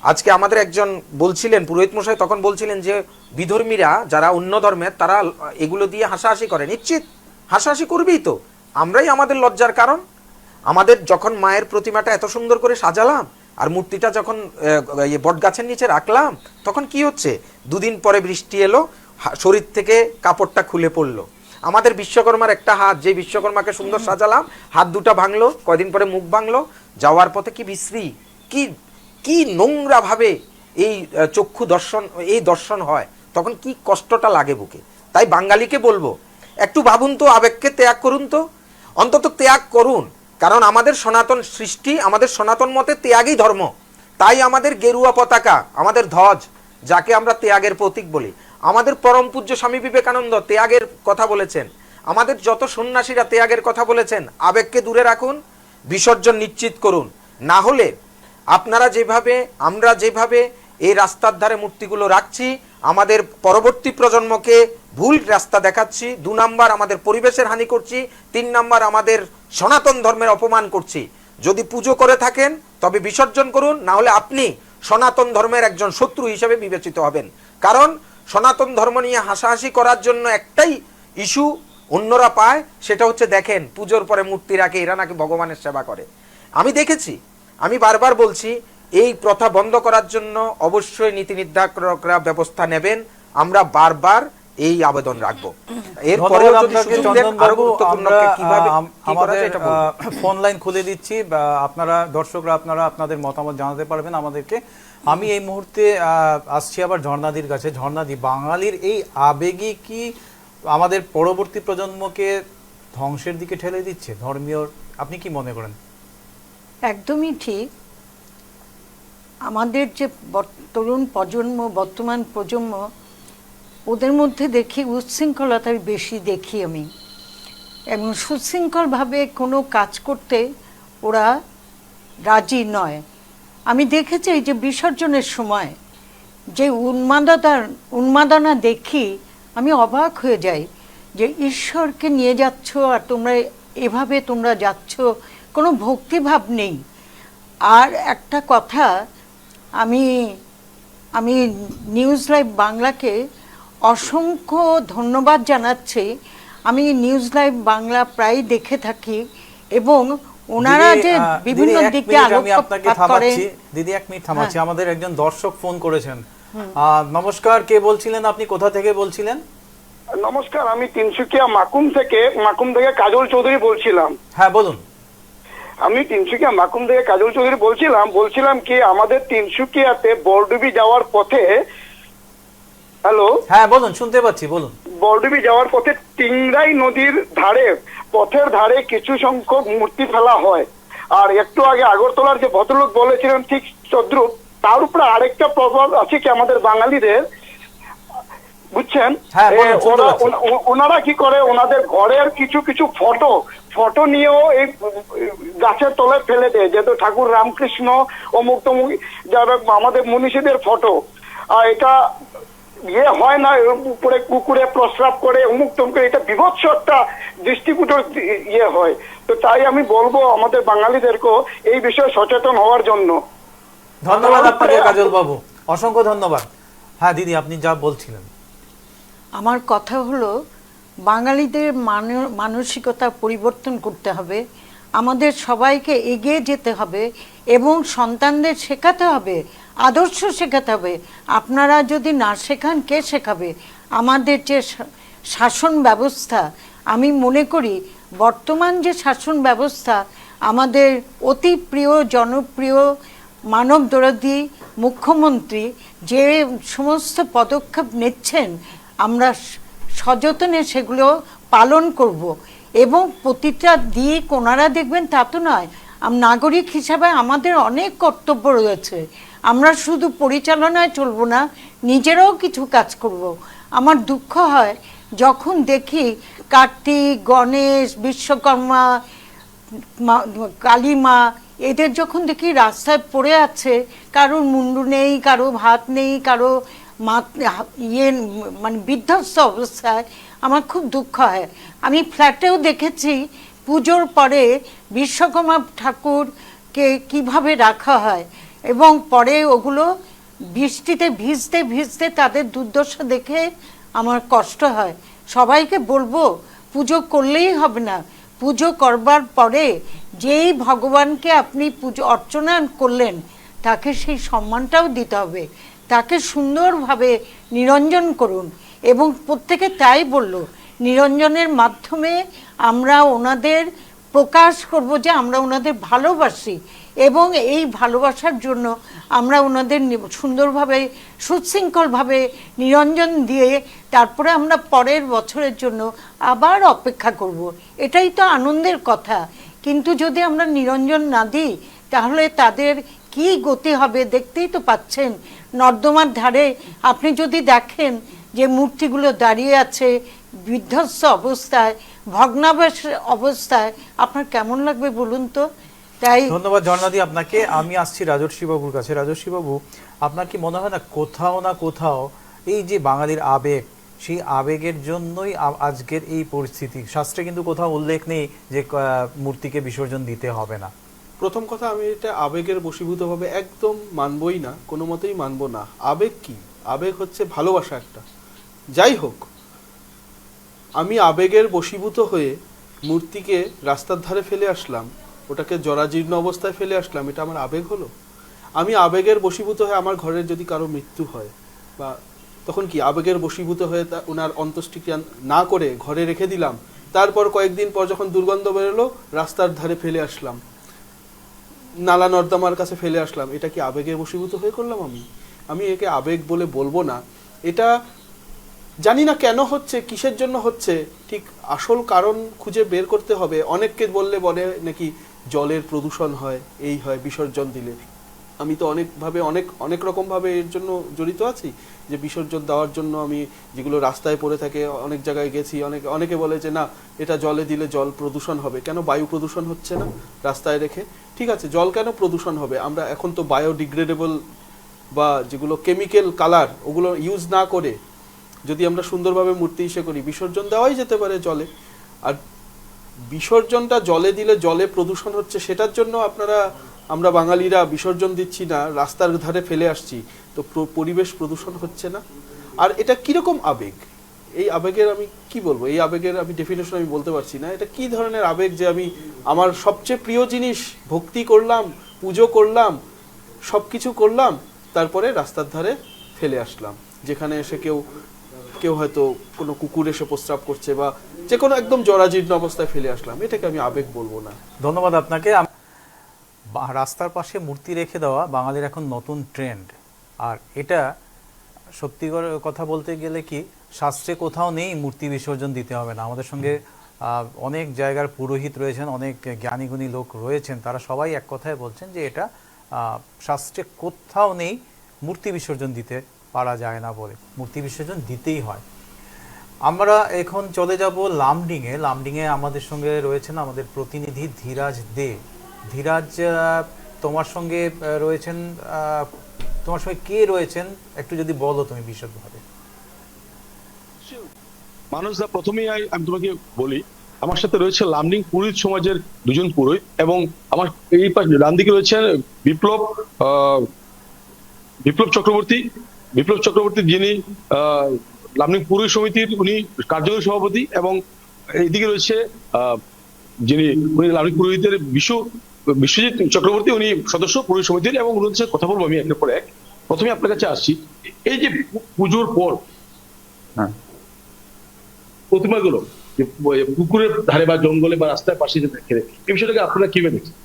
আজকে আমাদের একজন বলছিলেন, পুরোহিত মশাই তখন বলছিলেন যে বিধর্মীরা যারা অন্য ধর্মের, তারা এগুলো দিয়ে হাসাহাসি করে। নিশ্চিত হাসাহাসি করবেই তো, আমরাই আমাদের লজ্জার কারণ। আমাদের যখন মায়ের প্রতিমাটা এত সুন্দর করে সাজালাম আর মূর্তিটা যখন বট গাছের নিচে রাখলাম, তখন কি হচ্ছে, 2 দিন পরে বৃষ্টি এলো, শরীর থেকে কাপড়টা খুলে পড়লো। আমাদের বিশ্বকর্মার একটা হাত, যে বিশ্বকর্মাকে সুন্দর সাজালাম, হাত দুটা ভাঙলো, কয়দিন পরে মুখ ভাঙলো, যাওয়ার পথে কি বিশ্রী, কি কি নোংরা ভাবে এই চক্ষু দর্শন, এই দর্শন হয়, তখন কি কষ্টটা লাগে বুকে। তাই বাঙালিকে বলবো, একটু ভাবুন তো, আবেগকে ত্যাগ করুন তো, অন্তত ত্যাগ করুন। কারণ আমাদের সনাতন সৃষ্টি, আমাদের সনাতন মতে ত্যাগই ধর্ম। তাই আমাদের গেরুয়া পতাকা, আমাদের ধ্বজ, যাকে আমরা ত্যাগের প্রতীক বলি। আমাদের পরম পূজ্য স্বামী বিবেকানন্দ ত্যাগের কথা বলেছেন, আমাদের যত সন্ন্যাসীরা ত্যাগের কথা বলেছেন। আবেগকে দূরে রাখুন, বিসর্জন নিশ্চিত করুন। না হলে আপনারা যেভাবে, আমরা যেভাবে এই রাস্তার ধারে মূর্তিগুলো রাখছি, আমাদের পরবর্তী প্রজন্মকে ভুল রাস্তা দেখাচ্ছি। 2 নাম্বার আমাদের পরিবেশের হানি করছি, 3 নাম্বার আমাদের সনাতন ধর্মের অপমান করছি। যদি পুজো করে থাকেন তবে বিসর্জন করুন, না হলে আপনি সনাতন ধর্মের একজন শত্রু হিসেবে বিবেচিত হবেন। কারণ সনাতন ধর্ম নিয়ে হাসাহাসি করার জন্য একটাই ইস্যু অন্যরা পায়, সেটা হচ্ছে দেখেন পুজোর পরে মূর্তি রাখে, এরা নাকি ভগবানের সেবা করে। আমি দেখেছি, আমি বারবার বলছি, এই প্রথা বন্ধ করার জন্য অবশ্যই নীতি নির্ধারকরা ব্যবস্থা নেবেন। আমরা বারবার এই আবেদন রাখবো। এরপরেও যদি সুযোগ দেন আরো গুরুত্বপূর্ণ কিভাবে কি করা যায় এটা বলবো। ফোন লাইন খুলে দিচ্ছি, আপনারা দর্শকরা আপনারা আপনাদের মতামত জানাতে পারবেন আমাদেরকে। আমি এই মুহূর্তে আসছি আবার ঝর্ণাদির কাছে। ঝর্ণাদি, বাঙালির এই আবেগই কি আমাদের পরবর্তী প্রজন্মকে ধ্বংসের দিকে ঠেলে দিচ্ছে ধর্মীয়, আপনি কি মনে করেন? একদমই ঠিক। আমাদের যে তরুণ প্রজন্ম, বর্তমান প্রজন্ম, ওদের মধ্যে দেখি উচ্ছৃঙ্খলতা বেশি দেখি আমি, এবং সুশৃঙ্খলভাবে কোনো কাজ করতে ওরা রাজি নয়। আমি দেখেছি যে বিসর্জনের সময় যে উন্মাদনা দেখি, আমি অবাক হয়ে যাই যে ঈশ্বরকে নিয়ে যাচ্ছ আর তোমরা এভাবে তোমরা যাচ্ছ, কোনো ভক্তিভাব নেই। আর একটা কথা, আমি নিউজ লাইভ বাংলাকে অসংখ্য ধন্যবাদ জানাচ্ছি। আমি নিউজ লাইভ বাংলা প্রায় দেখে থাকি এবং ওনারা যে বিভিন্ন দিক দিয়ে আলোকপাত করেন। দিদি 1 মিনিট থামাচ্ছি, আমাদের একজন দর্শক ফোন করেছেন। নমস্কার, কে বলছিলেন আপনি, কোথা থেকে বলছিলেন? নমস্কার, আমি তিনসুকিয়া মাকুম থেকে কাজল চৌধুরী বলছিলাম। হ্যাঁ বলুন। আমি তিনসুকিয়া মাকুম থেকে কাজল চৌধুরী বলছিলাম কি আমাদের তিনসুকিয়াতে বড়ডুবি যাওয়ার পথে, হ্যালো, হ্যাঁ বলুন, শুনতে পাচ্ছি, বলুন। বড়ডুবি যাওয়ার পথে টিংরাই নদীর ধারে, পথের ধারে কিছু সংখ্যক মূর্তি ফেলা হয়। আর একটু আগে আগরতলার যে ভদ্রলোক বলেছিলেন ঠিক তদ্রুপ, তার উপরে আরেকটা প্রভাব আছে কি আমাদের বাঙালিদের, বুঝছেন? ওনারা কি করে, ওনাদের ঘরের কিছু কিছু ফটো নিয়েও এই গাছের তলায় ফেলে দেয়, যেহেতু ঠাকুর রামকৃষ্ণ অমুক তমুক যারা আমাদের মনীষীদের ফটো। আর এটা হয় না, উপরে কুকুরে প্রস্রাব করে অমুক তমুক, এটা বিভৎস একটা দৃষ্টিকটু হয়। তো তাই আমি বলবো আমাদের বাঙালিদেরকেও এই বিষয়ে সচেতন হওয়ার জন্য। ধন্যবাদ আপনাকে কাজল বাবু, অসংখ্য ধন্যবাদ। হ্যাঁ দিদি, আপনি যা বলছিলেন। আমার কথা হলো, বাঙালিদের মানসিকতা পরিবর্তন করতে হবে, আমাদের সবাইকে এগিয়ে যেতে হবে এবং সন্তানদের শেখাতে হবে, আদর্শ শেখাতে হবে। আপনারা যদি না শেখান, কে শেখাবে? আমাদের যে শাসন ব্যবস্থা, আমি মনে করি বর্তমান যে শাসন ব্যবস্থা, আমাদের অতি প্রিয় জনপ্রিয় মানবদরদী মুখ্যমন্ত্রী যে সমস্ত পদক্ষেপ নিচ্ছেন, আমরা সযত্নে সেগুলো পালন করব। এবং প্রতিটা দিক ওনারা দেখবেন তা তো নয়, নাগরিক হিসাবে আমাদের অনেক কর্তব্য রয়েছে। আমরা শুধু পরিচালনায় চলবো না, নিজেরাও কিছু কাজ করব। আমার দুঃখ হয় যখন দেখি কার্তিক, গণেশ, বিশ্বকর্মা, কালী মা, এদের যখন দেখি রাস্তায় পড়ে আছে, কারোর মুন্ডু নেই, কারো হাত নেই, কারো মানে বিধ্বস্ত অবস্থায়, আমার খুব দুঃখ হয়। আমি ফ্ল্যাটেও দেখেছি পুজোর পরে বিশ্বকর্মা ঠাকুরকে কিভাবে রাখা হয় এবং পরে ওগুলো বৃষ্টিতে ভিজতে ভিজতে তাদের দুর্দশা দেখে আমার কষ্ট হয়। সবাইকে বলবো, পুজো করলেই হবে না, পুজো করবার পরে যেই ভগবানকে আপনি পুজো অর্চনা করলেন তাকে সেই সম্মানটাও দিতে হবে, তাকে সুন্দরভাবে নিরঞ্জন করুন। এবং প্রত্যেকে তাই বলল, নিরঞ্জনের মাধ্যমে আমরা ওনাদের প্রকাশ করব যে আমরা ওনাদের ভালোবাসি এবং এই ভালোবাসার জন্য আমরা ওনাদের সুন্দরভাবে সুশৃঙ্খলভাবে নিরঞ্জন দিয়ে তারপরে আমরা পরের বছরের জন্য আবার অপেক্ষা করব। এটাই তো আনন্দের কথা। কিন্তু যদি আমরা নিরঞ্জন না দিই তাহলে তাদের কি গতি হবে দেখতেই তো পাচ্ছেন। নর্দমার ধারে আপনি যদি দেখেন যে মূর্তিগুলো দাঁড়িয়ে আছে বিধ্বস্ত অবস্থায়, ভগ্নাবশেষ অবস্থায়, আপনার কেমন লাগবে বলুন তো? তাই ধন্যবাদ ঝর্ণাদি আপনাকে। আমি আসছি রাজর্ষি বাবুর কাছে। রাজর্ষি বাবু, আপনার কি মনে হয় না কোথাও এই যে বাঙালির আবেগ, সেই আবেগের জন্যই আজকের এই পরিস্থিতি? শাস্ত্রে কিন্তু কোথাও উল্লেখ নেই যে মূর্তিকে বিসর্জন দিতে হবে না। প্রথম কথা, আমি এটা আবেগের বশীভূতভাবে একদম মানবই না, কোনো মতেই মানবো না। আবেগ কি? আবেগ হচ্ছে ভালোবাসা একটা। যাই হোক, আমি আবেগের বশীভূত হয়ে মূর্তিকে রাস্তার ধারে ফেলে আসলাম, ওটাকে জরাজীর্ণ অবস্থায় ফেলে আসলাম, এটা আমার আবেগ হলো? আমি আবেগের বশীভূত হয়ে আমার ঘরের যদি কারো মৃত্যু হয় বা তখন কি আবেগের বশীভূত হয়ে ওনার অন্ত্যেষ্টিক্রিয়া না করে ঘরে রেখে দিলাম, তারপর কয়েকদিন পর যখন দুর্গন্ধ বেরোলো রাস্তার ধারে ফেলে আসলাম, নালা নর্দমার কাছে ফেলে আসলাম, এটা কি আবেগের বশীভূত হয়ে করলাম? আমি একে আবেগ বলে বলবো না। এটা জানি না কেন হচ্ছে, কিসের জন্য হচ্ছে, ঠিক আসল কারণ খুঁজে বের করতে হবে। অনেককে বলে নাকি জলের প্রদূষণ হয়, এই হয় বিসর্জন দিলে। আমি তো অনেক রকমভাবে এর জন্য জড়িত আছি, যে বিসর্জন দেওয়ার জন্য আমি যেগুলো রাস্তায় পড়ে থাকে, অনেক জায়গায় গেছি, অনেকে বলে যে না এটা জলে দিলে জল প্রদূষণ হবে। কেন বায়ু প্রদূষণ হচ্ছে না রাস্তায় রেখে? ঠিক আছে, জল কেন প্রদূষণ হবে? আমরা এখন তো বায়োডিগ্রেডেবল বা যেগুলো কেমিক্যাল কালার, ওগুলো ইউজ না করে যদি আমরা সুন্দরভাবে মূর্তি ইসে করি, বিসর্জন দেওয়াই যেতে পারে জলে। আর বিসর্জনটা জলে দিলে জলে প্রদূষণ হচ্ছে, সেটার জন্য আমরা বাঙালিরা বিসর্জন দিচ্ছি না, রাস্তার ধারে ফেলে আসছি, তো পরিবেশ প্রদূষণ হচ্ছে না? আর এটা কিরকম আবেগ? এই আবেগের আমি কি বলবো, এই আবেগের আমি ডেফিনেশন আমি বলতে পারছি না। এটা কি ধরনের আবেগ যে আমি আমার সবচেয়ে প্রিয় জিনিস ভক্তি করলাম, পুজো করলাম, সব কিছু করলাম, তারপরে রাস্তার ধারে ফেলে আসলাম, যেখানে এসে কেউ হয়তো কোনো কুকুর এসে প্রস্রাব করছে বা যে কোনো একদম জরাজীর্ণ অবস্থায় ফেলে আসলাম, এটাকে আমি আবেগ বলবো না। ধন্যবাদ আপনাকে। রাস্তার পাশে মূর্তি রেখে দেওয়া বাঙালির এখন নতুন ট্রেন্ড। আর এটা সত্যি কথা বলতে গেলে কি, শাস্ত্রে কোথাও নেই মূর্তি বিসর্জন দিতে হবে না। আমাদের সঙ্গে অনেক জায়গার পুরোহিত রয়েছেন, অনেক জ্ঞানীগুণী লোক রয়েছেন, তারা সবাই এক কথায় বলছেন যে এটা শাস্ত্রে কোথাও নেই মূর্তি বিসর্জন দিতে পারা যায় না বলে, মূর্তি বিসর্জন দিতেই হয়। আমরা এখন চলে যাব লামডিংয়ে। লামডিংয়ে আমাদের সঙ্গে রয়েছেন আমাদের প্রতিনিধি ধীরাজ দে। ধীরাজ, তোমার সঙ্গে রয়েছেন, তোমার সঙ্গে কে রয়েছেন একটু যদি বলো তুমি বিশদভাবে। মানুষদা, প্রথমেই আমি তোমাকে বলি, আমার সাথে রয়েছে লামডিং পুরোহিত সমাজের দুজন পুরোহিত, এবং আমার এই পাশে ডান দিকে রয়েছেন বিপ্লব চক্রবর্তী, যিনি লামডিং পুরোহিত সমিতির উনি কার্যকরী সভাপতি, এবং এইদিকে রয়েছে উনি লামডিং পুরোহিতের বিশ্বজিৎ চক্রবর্তী, উনি সদস্য পুরোহিত সমিতির, এবং ওনাদের সাথে কথা বলবো আমি একের পর এক। প্রথমে আপনার কাছে আসছি, এই যে পুজোর পর প্রতিমাগুলো পুকুরের ধারে বা জঙ্গলে বা রাস্তার পাশে যে দেখে, এই বিষয়টাকে আপনারা কিভাবে দেখছেন?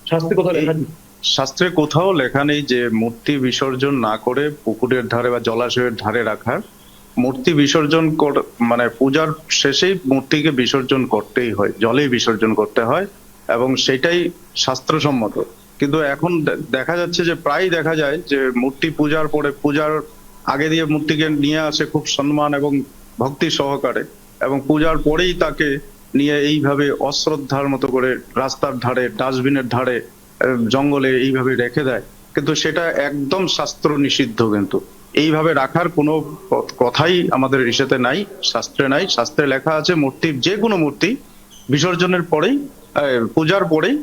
শাস্ত্রে কোথাও লেখা নেই? শাস্ত্রে কোথাও লেখা নেই যে মূর্তি বিসর্জন না করে পুকুরের ধারে বা জলাশয়ের ধারে রাখার। মূর্তি বিসর্জন মানে পূজার শেষেই মূর্তিকে বিসর্জন করতেই হয়, জলেই বিসর্জন করতে হয়, এবং সেটাই শাস্ত্রসম্মত। কিন্তু এখন দেখা যাচ্ছে যে প্রায় দেখা যায় যে মূর্তি পূজার পরে, পূজার আগে দিয়ে মূর্তিকে নিয়ে আসে খুব সম্মান এবং ভক্তি সহকারে, এবং পূজার পরেই তাকে নিয়ে এইভাবে অশ্রদ্ধার মতো করে রাস্তার ধারে, ডাস্টবিনের ধারে, জঙ্গলে এইভাবে রেখে দেয়। কিন্তু সেটা একদম শাস্ত্র নিষিদ্ধ। কিন্তু এইভাবে রাখার কোনো কথাই আমাদের ইসেতে নাই, শাস্ত্রে নাই। শাস্ত্রে লেখা আছে মূর্তি, যে কোনো মূর্তি বিসর্জনের পরেই, পূজার পরেই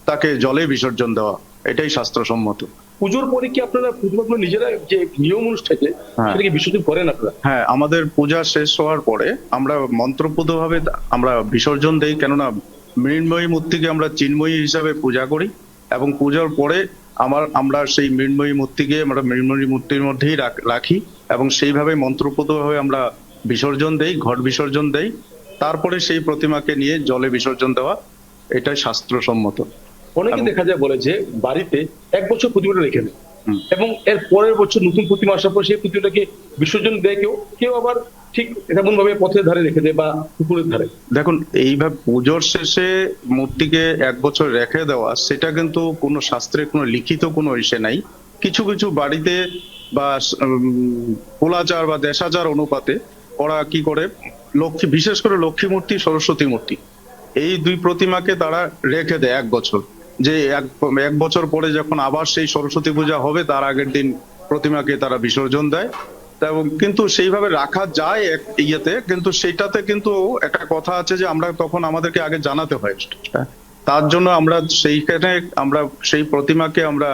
তাকে জলে বিসর্জন দেওয়া, এটাই শাস্ত্রসম্মত। পুজোর পরে কি আপনারা প্রতিমাগুলো নিজেরা যে নিয়ম অনুষ্ঠেনে সেটা কি বিসর্জন করেন আপনারা? হ্যাঁ, আমাদের পূজা শেষ হওয়ার পরে আমরা মন্ত্রপুত ভাবে আমরা বিসর্জন দেই, কেননা মৃন্ময়ী মূর্তিকে আমরা চিন্ময়ী হিসাবে পূজা করি, এবং পূজার পরে আমরা সেই মৃন্ময়ী মূর্তিকে আমরা মৃন্ময়ী মূর্তির মধ্যেই রাখি, এবং সেইভাবে মন্ত্রপুত ভাবে আমরা বিসর্জন দেই, ঘট বিসর্জন দেই, তারপরে সেই প্রতিমাকে নিয়ে জলে বিসর্জন দেওয়া, এটাই শাস্ত্রসম্মত। অনেকে দেখা যায় বলে যে বাড়িতে 1 বছর প্রতিমাটা রেখে দেয় হুম। এবং এর পরের বছর নতুন প্রতিমা আসার পর সেই প্রতিমাটাকে বিসর্জন দেয় কেউ, কেউ আবার ঠিক এমন ভাবে পথের ধারে রেখে দেয় বা পুকুরের ধারে। দেখুন, এইভাবে পুজোর শেষে মূর্তিকে 1 বছর রেখে দেওয়া, সেটা কিন্তু কোনো শাস্ত্রে কোনো লিখিত কোনো ইসে নাই। কিছু কিছু বাড়িতে বা কুলাচার বা দেশাচার অনুপাতে ওরা কি করে, লক্ষ্মী, বিশেষ করে লক্ষ্মী মূর্তি, সরস্বতী মূর্তি, এই 2 প্রতিমাকে তারা রেখে দেয় 1 বছর, যে এক বছর পরে যখন আবার সেই সরস্বতী পূজা হবে তার আগের দিন প্রতিমাকে তারা বিসর্জন দেয়। এবং কিন্তু সেইভাবে রাখা যায় ইয়েতে, কিন্তু সেইটাতে কিন্তু একটা কথা আছে যে আমরা তখন আমাদেরকে আগে জানাতে হয়, তার জন্য আমরা সেইখানে আমরা সেই প্রতিমাকে আমরা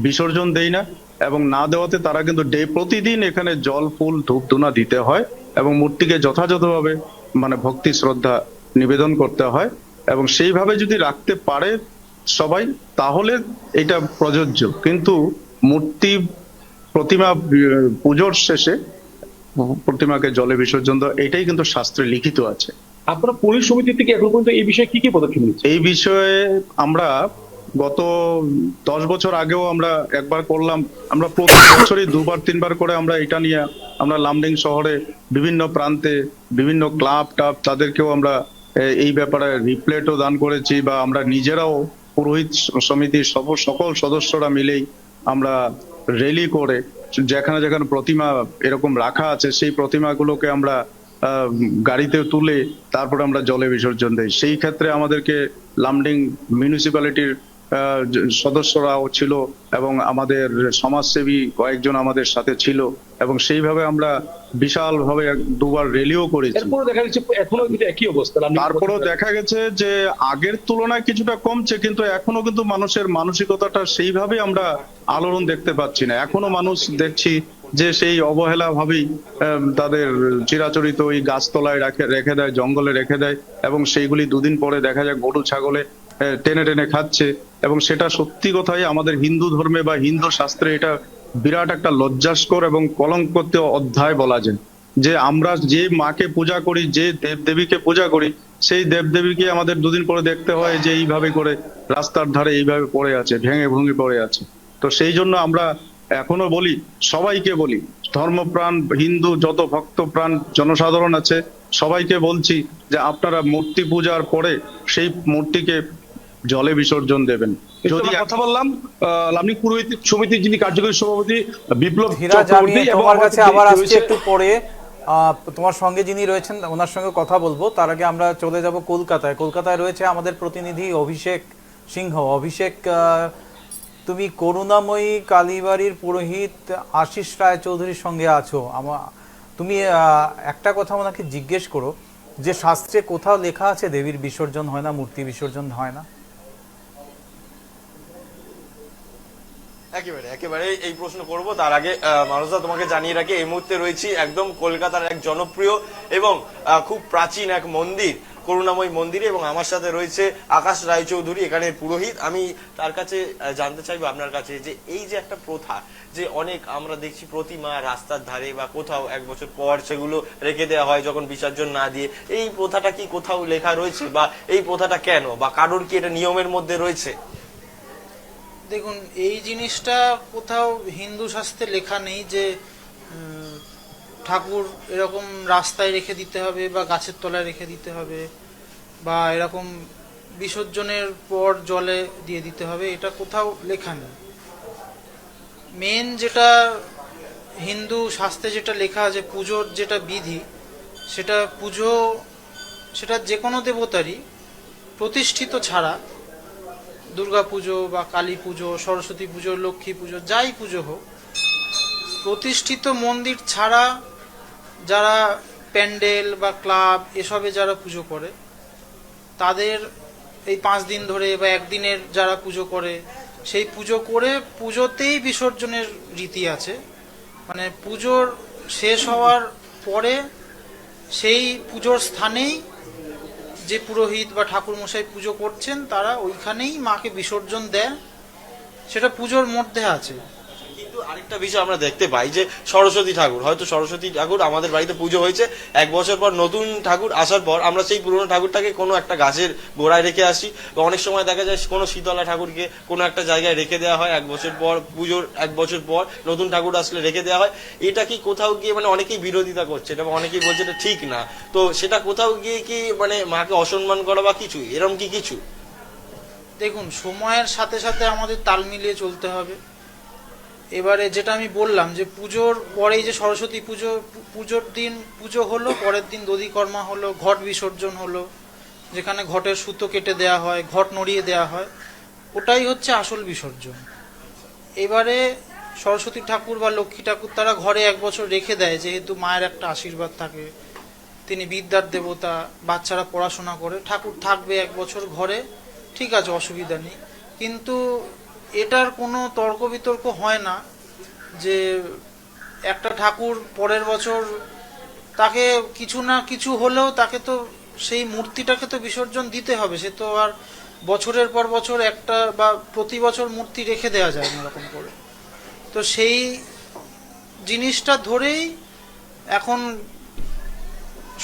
বিসর্জন দেই না। এবং না দেওয়াতে তারা কিন্তু প্রতিদিন এখানে জল, ফুল, ধূপ ধুনা দিতে হয় এবং মূর্তিকে যথাযথভাবে মানে ভক্তি শ্রদ্ধা নিবেদন করতে হয়। এবং সেইভাবে যদি রাখতে পারে সবাই, তাহলে এটা প্রযোজ্য। কিন্তু মূর্তি প্রতিমা পুজোর শেষে প্রতিমাকে জলে বিসর্জন দেওয়া, এটাই কিন্তু শাস্ত্রে লিখিত আছে। আপনারা পুরী সমিতি থেকে এখন পর্যন্ত এই বিষয়ে কি পদক্ষেপ নিচ্ছেন? এই বিষয়ে আমরা গত 10 বছর আগেও আমরা একবার করলাম। আমরা প্রতি বছরই 2-3 বার করে আমরা এটা নিয়ে আমরা লামডিং শহরে বিভিন্ন প্রান্তে বিভিন্ন ক্লাব টাব তাদেরকেও আমরা এই ব্যাপারে রিপ্লেটও দান করেছি, বা আমরা নিজেরাও পুরোহিত সমিতির সকল সদস্যরা মিলেই আমরা র্যালি করে যেখানে যেখানে প্রতিমা এরকম রাখা আছে সেই প্রতিমাগুলোকে আমরা গাড়িতে তুলে তারপরে আমরা জলে বিসর্জন দেই। সেই ক্ষেত্রে আমাদেরকে লামডিং মিউনিসিপ্যালিটির সদস্যরাও ছিল এবং আমাদের সমাজসেবী কয়েকজন আমাদের সাথে ছিল, এবং সেইভাবে আমরা বিশাল ভাবে 2বার র্যালিও করেছি। এরপরও দেখা যাচ্ছে এখনো কিন্তু একই অবস্থা। তারপরেও দেখা গেছে যে আগের তুলনায় কিছুটা কমছে, কিন্তু এখনো কিন্তু মানুষের মানসিকতাটা সেইভাবে আমরা আলোড়ন দেখতে পাচ্ছি না। এখনো মানুষ দেখছি যে সেই অবহেলা ভাবেই তাদের চিরাচরিত ওই গাছতলায় রেখে দেয়, জঙ্গলে রেখে দেয়, এবং সেইগুলি 2 দিন পরে দেখা যায় গরু ছাগলে টেনে টেনে খাচ্ছে। এবং সেটা সত্যি কথাই আমাদের হিন্দু ধর্মে বা হিন্দু শাস্ত্রে এটা বিরাট একটা লজ্জাস্কর এবং কলঙ্কিত অধ্যায় বলা যায়, যে আমরা যে মাকে পূজা করি, যে দেবদেবীকে পূজা করি, সেই দেবদেবীকে আমাদের 2 দিন পরে দেখতে হয় যে এইভাবে করে রাস্তার ধারে এইভাবে পড়ে আছে, ভেঙে ভেঙে পড়ে আছে। তো সেই জন্য আমরা এখনো বলি, সবাইকে বলি, ধর্মপ্রাণ হিন্দু যত ভক্তপ্রাণ জনসাধারণ আছে সবাইকে বলছি যে আপনারা মূর্তি পূজার পরে সেই মূর্তিকে জলে বিসর্জন দেবেন। যদি কথা বললাম লামডিং পুরোহিত সমিতির যিনি কার্যকরী সভাপতি বিপ্লব ধীরা জানিয়ে তোমার কাছে আবার আসছে একটু পরে। তোমার সঙ্গে যিনি রয়েছেন ওনার সঙ্গে কথা বলবো, তার আগে আমরা চলে যাব কলকাতায়। কলকাতায় রয়েছে আমাদের প্রতিনিধি অভিষেক সিংহ। অভিষেক, তুমি করুণাময়ী কালীবাড়ির পুরোহিত আশিস রায়চৌধুরীর সঙ্গে আছো। তুমি একটা কথা ওনাকে জিজ্ঞেস করো যে শাস্ত্রে কোথাও লেখা আছে দেবীর বিসর্জন হয় না, মূর্তি বিসর্জন হয় না? একেবারে এই প্রশ্ন করব, তার আগে মানসদা তোমাকে জানিয়ে রাখি এই মুহূর্তে রয়েছি একদম কলকাতার এক জনপ্রিয় এবং খুব প্রাচীন এক মন্দির, করুণাময়ী মন্দিরে, এবং আমার সাথে রয়েছে আকাশ রায়চৌধুরী, এখানে পুরোহিত। আমি তার কাছে জানতে চাইবো আপনার কাছে যে এই যে একটা প্রথা, যে অনেক আমরা দেখছি প্রতিমা রাস্তার ধারে বা কোথাও 1 বছর পর সেগুলো রেখে দেওয়া হয় যখন বিসর্জন না দিয়ে, এই প্রথাটা কি কোথাও লেখা রয়েছে, বা এই প্রথাটা কেন, বা কারোর কি এটা নিয়মের মধ্যে রয়েছে? দেখুন, এই জিনিসটা কোথাও হিন্দু শাস্ত্রে লেখা নেই যে ঠাকুর এরকম রাস্তায় রেখে দিতে হবে বা গাছের তলায় রেখে দিতে হবে বা এরকম বিসর্জনের পর জলে দিয়ে দিতে হবে, এটা কোথাও লেখা নেই। মেন যেটা হিন্দু শাস্ত্রে যেটা লেখা আছে, পুজোর যেটা বিধি, সেটা যে কোনো দেবতারই প্রতিষ্ঠিত ছাড়া, দুর্গা পুজো বা কালী পুজো, সরস্বতী পুজো, লক্ষ্মী পুজো, যাই পুজো হোক, প্রতিষ্ঠিত মন্দির ছাড়া যারা প্যান্ডেল বা ক্লাব এসবে যারা পুজো করে, তাদের এই 5 দিন ধরে বা একদিনের যারা পুজো করে, সেই পুজো করে পুজোতেই বিসর্জনের রীতি আছে। মানে পুজোর শেষ হওয়ার পরে সেই পুজোর স্থানেই যে পুরোহিত বা ঠাকুরমশাই পুজো করছেন তারা ওইখানেই মাকে বিসর্জন দেয়, সেটা পুজোর মধ্যে আছে। কিন্তু আরেকটা বিষয় আমরা দেখতে পাই যে সরস্বতী ঠাকুর, হয়তো সরস্বতী ঠাকুর আমাদের বাড়িতে পুজো হয়েছে, 1 বছর পর নতুন ঠাকুর আসার পর আমরা সেই পুরনো ঠাকুরটাকে কোনো একটা গাছের গোড়ায় রেখে আসি, বা অনেক সময় দেখা যায় কোনো শীতলা ঠাকুরকে কোনো একটা জায়গায় রেখে দেওয়া হয়, 1 বছর পর পুজোর 1 বছর পর নতুন ঠাকুর আসলে রেখে দেওয়া হয়। এটা কি কোথাও গিয়ে মানে অনেকেই বিরোধিতা করছে এটা, বা অনেকেই বলছে এটা ঠিক না, তো সেটা কোথাও গিয়ে কি মানে মাকে অসম্মান করা বা কিছু এরকম কি কিছু? দেখুন, সময়ের সাথে সাথে আমাদের তাল মিলিয়ে চলতে হবে। এবারে যেটা আমি বললাম যে পুজোর পরেই যে সরস্বতী পুজোর দিন পুজো হলো, পরের দিন দধিকর্মা হলো, ঘট বিসর্জন হলো, যেখানে ঘটের সুতো কেটে দেয়া হয়, ঘট নড়িয়ে দেয়া হয়, ওটাই হচ্ছে আসল বিসর্জন। এবারে সরস্বতী ঠাকুর বা লক্ষ্মী ঠাকুর তারা ঘরে 1 বছর রেখে দেয়, যেহেতু মায়ের একটা আশীর্বাদ থাকে, তিনি বিদ্যার দেবতা, বাচ্চারা পড়াশোনা করে, ঠাকুর থাকবে 1 বছর ঘরে, ঠিক আছে, অসুবিধা নেই। কিন্তু এটার কোনো তর্ক বিতর্ক হয় না যে একটা ঠাকুর পরের বছর তাকে কিছু না কিছু হলেও তাকে তো সেই মূর্তিটাকে তো বিসর্জন দিতে হবে, সে তো আর বছরের পর বছর একটা বা প্রতি বছর মূর্তি রেখে দেওয়া যায় না এরকম করে। তো সেই জিনিসটা ধরেই এখন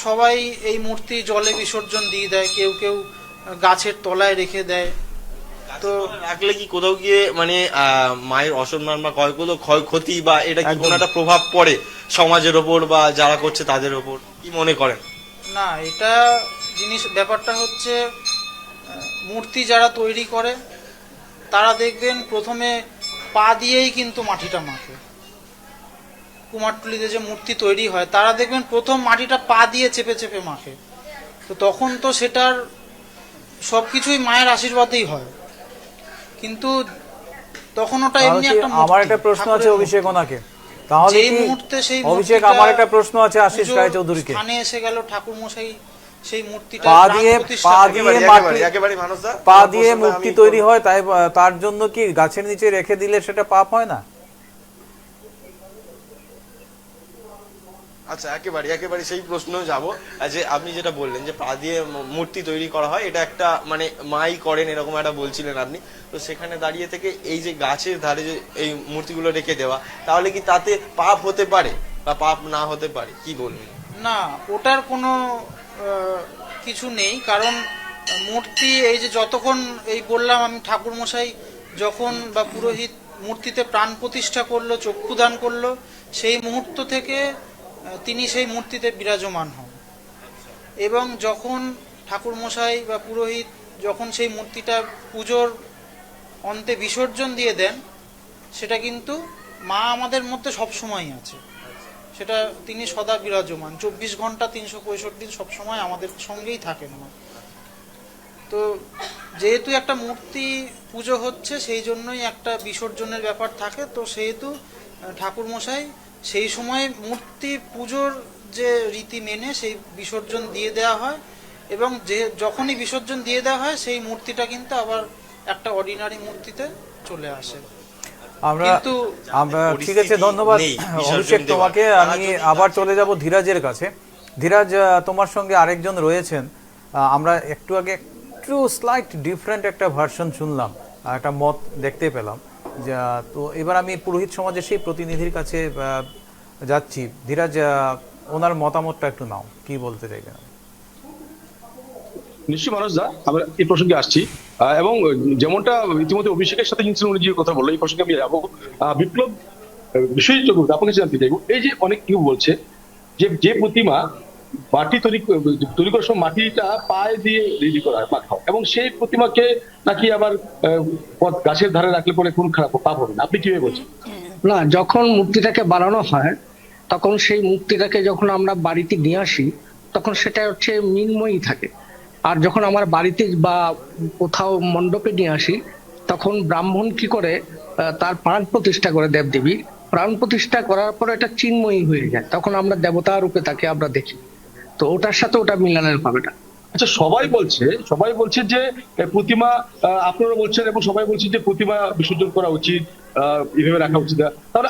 সবাই এই মূর্তি জলে বিসর্জন দিয়ে দেয়, কেউ কেউ গাছের তলায় রেখে দেয়। তো রাখলে কি কোথাও গিয়ে মানে মায়ের অসম্মান বা ক্ষয়ক্ষতি বা এটা কি কোনো একটা প্রভাব পড়ে সমাজের ওপর বা যারা করছে তাদের ওপর, কি মনে করেন? না, এটা ব্যাপারটা হচ্ছে মূর্তি যারা তৈরি করে তারা দেখবেন প্রথমে পা দিয়েই কিন্তু মাটিটা মাখে। কুমারটুলিতে যে মূর্তি তৈরি হয় তারা দেখবেন প্রথম মাটিটা পা দিয়ে চেপে চেপে মাখে। তো তখন তো সেটার সবকিছুই মায়ের আশীর্বাদেই হয়, কিন্তু তখন ওটা এমনি একটা মূর্তি। আমার একটা প্রশ্ন আছে অভিষেক ওনাকে, তাহলে যেই মুহূর্তে সেই অভিষেক আমার একটা প্রশ্ন আছে আশিস রায়চৌধুরীকে, স্থানে এসে গেল ঠাকুর মশাই সেই মূর্তিটা পা দিয়ে মূর্তি তৈরি হয়, তাই তার জন্য কি গাছের নিচে রেখে দিলে সেটা পাপ হয় না? আচ্ছা, একেবারে সেই প্রশ্ন যাব যে আপনি যেটা বললেন যে পা দিয়ে মূর্তি তৈরি করা হয়, এটা একটা মানে মাই করেন এরকম একটা বলছিলেন আপনি, তো সেখানে দাঁড়িয়ে থেকে এই যে গাছের ধারে যে এই মূর্তিগুলো রেখে দেওয়া, তাহলে কি তাতে পাপ হতে পারে বা পাপ না হতে পারে, কি বলবেন? না, ওটার কোনো কিছু নেই, কারণ মূর্তি এই যে যতক্ষণ এই বললাম আমি, ঠাকুর মশাই যখন বা পুরোহিত মূর্তিতে প্রাণ প্রতিষ্ঠা করলো, চক্ষুদান করলো, সেই মুহূর্ত থেকে তিনি সেই মূর্তিতে বিরাজমান হন। এবং যখন ঠাকুর মশাই বা পুরোহিত যখন সেই মূর্তিটা পুজোর অন্তে বিসর্জন দিয়ে দেন, সেটা কিন্তু মা আমাদের মধ্যে সবসময় আছে, সেটা তিনি সদা বিরাজমান, 24 ঘন্টা 365 দিন সবসময় আমাদের সঙ্গেই থাকেন মা। তো যেহেতু একটা মূর্তি পুজো হচ্ছে সেই জন্যই একটা বিসর্জনের ব্যাপার থাকে, তো সেহেতু ঠাকুর মশাই সেই সময় মূর্তি পুজোর যে রীতি মেনে সেই বিসর্জন দিয়ে দেওয়া হয়, এবং যে যখনই বিসর্জন দিয়ে দেওয়া হয় সেই মূর্তিটা কিন্তু আবার একটা অর্ডিনারি মূর্তিতে চলে আসে। আমরা ঠিক আছে, ধন্যবাদ অভিষেক তোমাকে। আমি আবার চলে যাব ধীরাজের কাছে। ধীরাজ, তোমার সঙ্গে আরেকজন রয়েছেন, আমরা একটু আগে একটু স্লাইট ডিফারেন্ট একটা ভার্সন শুনলাম, একটা মত দেখতে পেলাম। তো এবার আমি পুরোহিত সমাজের সেই প্রতিনিধির কাছে যাচ্ছি। ধীরাজ, ওনার মতামতটা একটু নাও, কি বলতে চাইবেন? নিশ্চয়ই মানুষ দা, আমরা এই প্রসঙ্গে আসছি, এবং যেমনটা ইতিমধ্যে অভিষেকের সাথে উনি যে কথা বললো, এই প্রসঙ্গে আমি যাবো। বিপ্লব, বিষয় আপনার কাছে জানতে চাইবো, এই যে অনেক কেউ বলছে যে প্রতিমা মাটি তৈরি করার সময় মাটিটা পায়ে দিয়ে রেডি করা হয় মাখাও, এবং সেই প্রতিমাকে নাকি আবার গাছের ধারে রাখলে পরে কোন খারাপ পাপ হবে না, আপনি কিভাবে বলছেন? না, যখন মূর্তিটাকে বানানো হয় তখন সেই মূর্তিটাকে যখন আমরা বাড়িতে নিয়ে আসি তখন সেটা হচ্ছে মৃন্ময়ী থাকে। আর যখন আমার বাড়িতে বা কোথাও মণ্ডপে নিয়ে আসি তখন ব্রাহ্মণ কি করে তার প্রাণ প্রতিষ্ঠা করে, দেবদেবী প্রাণ প্রতিষ্ঠা করার পর এটা চিন্ময়ী হয়ে যায়, তখন আমরা দেবতা রূপে তাকে আমরা দেখি, তো ওটার সাথে ওটা মিলানের পাবে না। আচ্ছা, সবাই বলছে যে প্রতিমা, আপনারা বলছেন এবং সবাই বলছে যে প্রতিমা বিসর্জন করা উচিত, এভাবে রাখা উচিত। তাহলে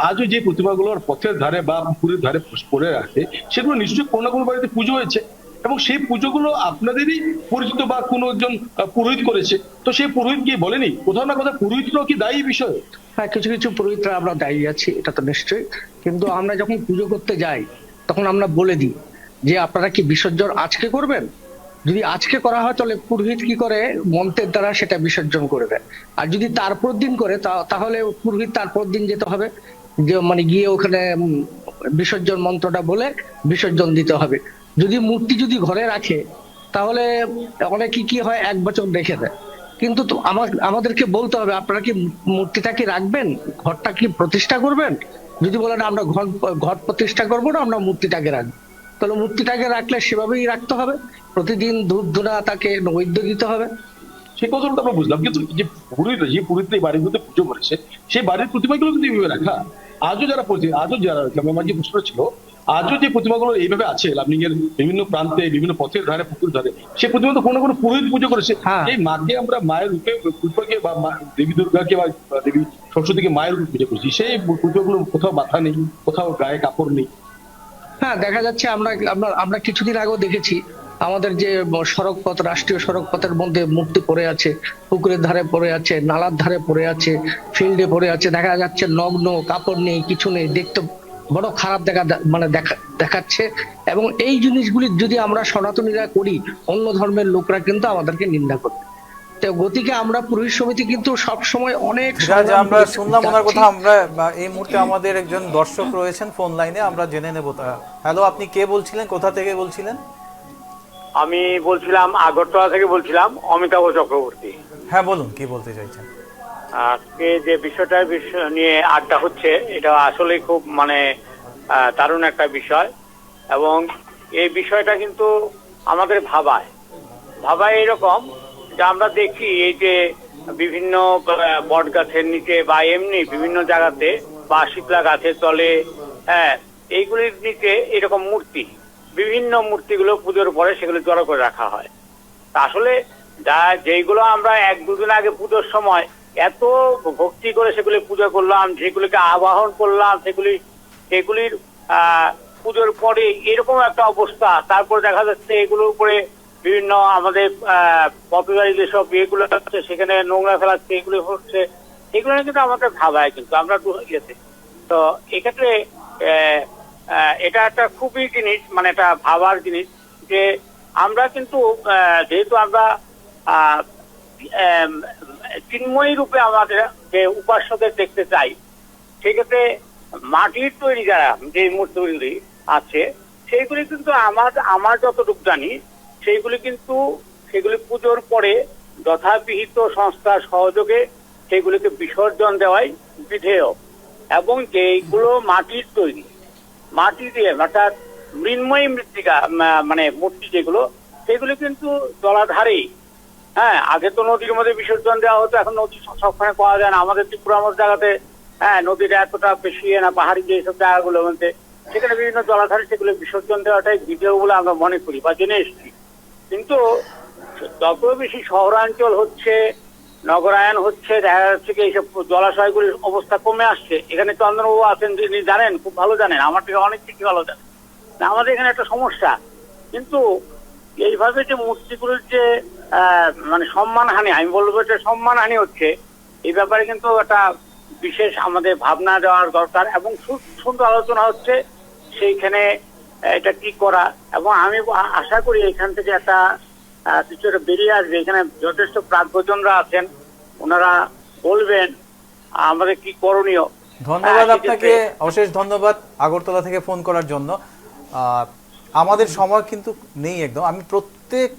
আজও যে প্রতিমাগুলোর পথের ধারে বা পুকুরের ধারে পড়ে রাখে, সেগুলো নিশ্চয়ই কোনো না কোনো বাড়িতে পুজো হয়েছে, এবং সেই পুজোগুলো আপনাদেরই পরিচিত বা কোনো একজন পুরোহিত করেছে, তো সেই পুরোহিত গিয়ে বলেনি কোথাও না কোথাও পুরোহিতরাও কি দায়ী বিষয়? হ্যাঁ, কিছু কিছু পুরোহিতরা আমরা দায়ী আছি, এটা তো নিশ্চয়ই। কিন্তু আমরা যখন পুজো করতে যাই তখন আমরা বলে দিই যে আপনারা কি বিসর্জন আজকে করবেন? যদি আজকে করা হয় তাহলে পুরোহিত কি করে মন্ত্রের দ্বারা সেটা বিসর্জন করবে। আর যদি তারপর দিন করে তাহলে পুরোহিত তারপর দিন যেতে হবে, যে মানে গিয়ে ওখানে বিসর্জন মন্ত্রটা বলে বিসর্জন দিতে হবে। যদি মূর্তি যদি ঘরে রাখে তাহলে অনেকে কি হয় 1 বছর রেখে দেয়, কিন্তু আমাদেরকে বলতে হবে আপনারা কি মূর্তিটা কি রাখবেন, ঘরটা কি প্রতিষ্ঠা করবেন? যদি বলেন আমরা ঘর প্রতিষ্ঠা করবো না, আমরা মূর্তিটাকে রাখবো, তাহলে মূর্তিটাকে রাখলে সেভাবেই রাখতে হবে, প্রতিদিন ধূপ ধুনা তাকে নৈবেদ্য দিতে হবে। সে কথাটা তো আমরা বুঝলাম, কিন্তু যে পুরোহিত এই বাড়িগুলোতে পুজো করেছে সেই বাড়ির প্রতিমাগুলো কিন্তু এইভাবে রাখা। আজও যারা আমার যে প্রশ্ন ছিল, আজও যে প্রতিমাগুলো এইভাবে আছে লামডিং এর বিভিন্ন প্রান্তে, বিভিন্ন পথের ধারে, পুকুর ধারে, সেই প্রতিমা তো কোনো পুরোহিত পুজো করেছে। এই মাকে আমরা মায়ের রূপে বা দেবী দুর্গাকে বা দেবী সরস্বতীকে মায়ের রূপে পুজো করছি, সেই পুজোগুলো কোথাও মাথা নেই, কোথাও গায়ে কাপড় নেই। হ্যাঁ, দেখা যাচ্ছে আমরা কিছুদিন আগেও দেখেছি আমাদের যে সড়ক পথ, রাষ্ট্রীয় সড়ক পথের মধ্যে মূর্তি পড়ে আছে, পুকুরের ধারে পড়ে আছে, নালার ধারে পড়ে আছে, ফিল্ডে পড়ে আছে, দেখা যাচ্ছে নগ্ন, কাপড় নেই, কিছু নেই, দেখতে বড় খারাপ দেখাচ্ছে। এবং এই জিনিসগুলি যদি আমরা সনাতনীরা করি, অন্য ধর্মের লোকরা কিন্তু আমাদেরকে নিন্দা করবে। তো গতিকে আমরা পুরোহিত সমিতি কিন্তু সবসময় অনেক আমরা শুনলাম ওনার কথা। আমরা এই মুহূর্তে আমাদের একজন দর্শক রয়েছেন ফোন লাইনে, আমরা জেনে নেব। হ্যালো, আপনি কে বলছিলেন, কোথা থেকে বলছিলেন? আমি বলছিলাম আগরতলা থেকে বলছিলাম, অমিতাভ চক্রবর্তী। হ্যাঁ বলুন, কি বলতে চাইছেন? আজকে যে বিষয়টা নিয়ে আড্ডা হচ্ছে, এটা আসলে খুব দারুণ একটা বিষয়, এবং এই বিষয়টা কিন্তু আমাদের ভাবায় এরকম যে আমরা দেখি এই যে বিভিন্ন বট গাছের নিচে বা এমনি বিভিন্ন জায়গাতে বা শীতলা গাছের তলে, এইগুলির নিচে এরকম বিভিন্ন মূর্তিগুলো পুজোর পরে সেগুলো জড়ো করে রাখা হয়। আসলে যেইগুলো আমরা 1-2 দিন আগে পুজোর সময় এত ভক্তি করে সেগুলি পুজো করলাম, সেগুলিকে আবাহন করলাম, সেগুলির পুজোর পরে এরকম একটা অবস্থা, তারপর দেখা যাচ্ছে এগুলোর উপরে বিভিন্ন আমাদের পপুলারি যেসব এগুলো আছে সেখানে নোংরা ফেলাচ্ছে, এগুলো হচ্ছে, এগুলো কিন্তু আমাদের ভাবায়, কিন্তু আমরা ইয়েতে। তো এক্ষেত্রে এটা একটা খুবই জিনিস, একটা ভাবার জিনিস, যে আমরা কিন্তু যেহেতু আমরা চিন্ময়ী রূপে আমাদের যে উপাস্যদের দেখতে চাই, সেক্ষেত্রে মাটির তৈরি যারা যে মূর্তিগুলি আছে সেইগুলি কিন্তু আমার যতটুকু জানি সেগুলি পুজোর পরে যথাবিহিত সংস্থার সহযোগে সেগুলিকে বিসর্জন দেওয়াই বিধেয়। এবং যেগুলো মাটির তৈরি, মাটি দিয়ে অর্থাৎ মৃন্ময়ী মৃত্তিকা মূর্তি যেগুলো, সেগুলি কিন্তু জলাধারেই, আগে তো নদীর মধ্যে বিসর্জন দেওয়া হতো, এখন নদী সবখানে পাওয়া যায় না। আমাদের ত্রিপুরার মতো জায়গাতে নদীটা এতটা বেশি না, পাহাড়ি যে সব জায়গাগুলো মধ্যে সেখানে বিভিন্ন জলাধারে সেগুলো বিসর্জন দেওয়াটাই বিধেয় বলে আমরা মনে করি বা জেনে এসেছি। কিন্তু যত বেশি শহরাঞ্চল হচ্ছে, নগরায়ন হচ্ছে, দেখা যাচ্ছে কি এইসব জলাশয়গুলির অবস্থা কমে আসছে। এখানে চন্দ্রবাবু আছেন, যিনি জানেন, খুব ভালো জানেন, আমার থেকে অনেক বেশি ভালো জানেন। আমাদের এখানে একটা সমস্যা, কিন্তু এইভাবে যে মূর্তিগুলির যে সম্মানহানি, আমি বলবো যে সম্মানহানি হচ্ছে, এই ব্যাপারে কিন্তু একটা বিশেষ আমাদের ভাবনা দেওয়ার দরকার, এবং সুন্দর আলোচনা হচ্ছে সেইখানে এটা কি করা। এবং আমি আশা করি এখান থেকে একটা কিছু বেরিয়ে আসবে। এখানে যথেষ্ট প্রাজ্ঞজনরা আছেন, ওনারা বলবেন আমাদের কি করণীয়। ধন্যবাদ আপনাকে, অশেষ ধন্যবাদ আগরতলা থেকে ফোন করার জন্য। আমাদের সময় কিন্তু নেই একদম। আমি প্রত্যেক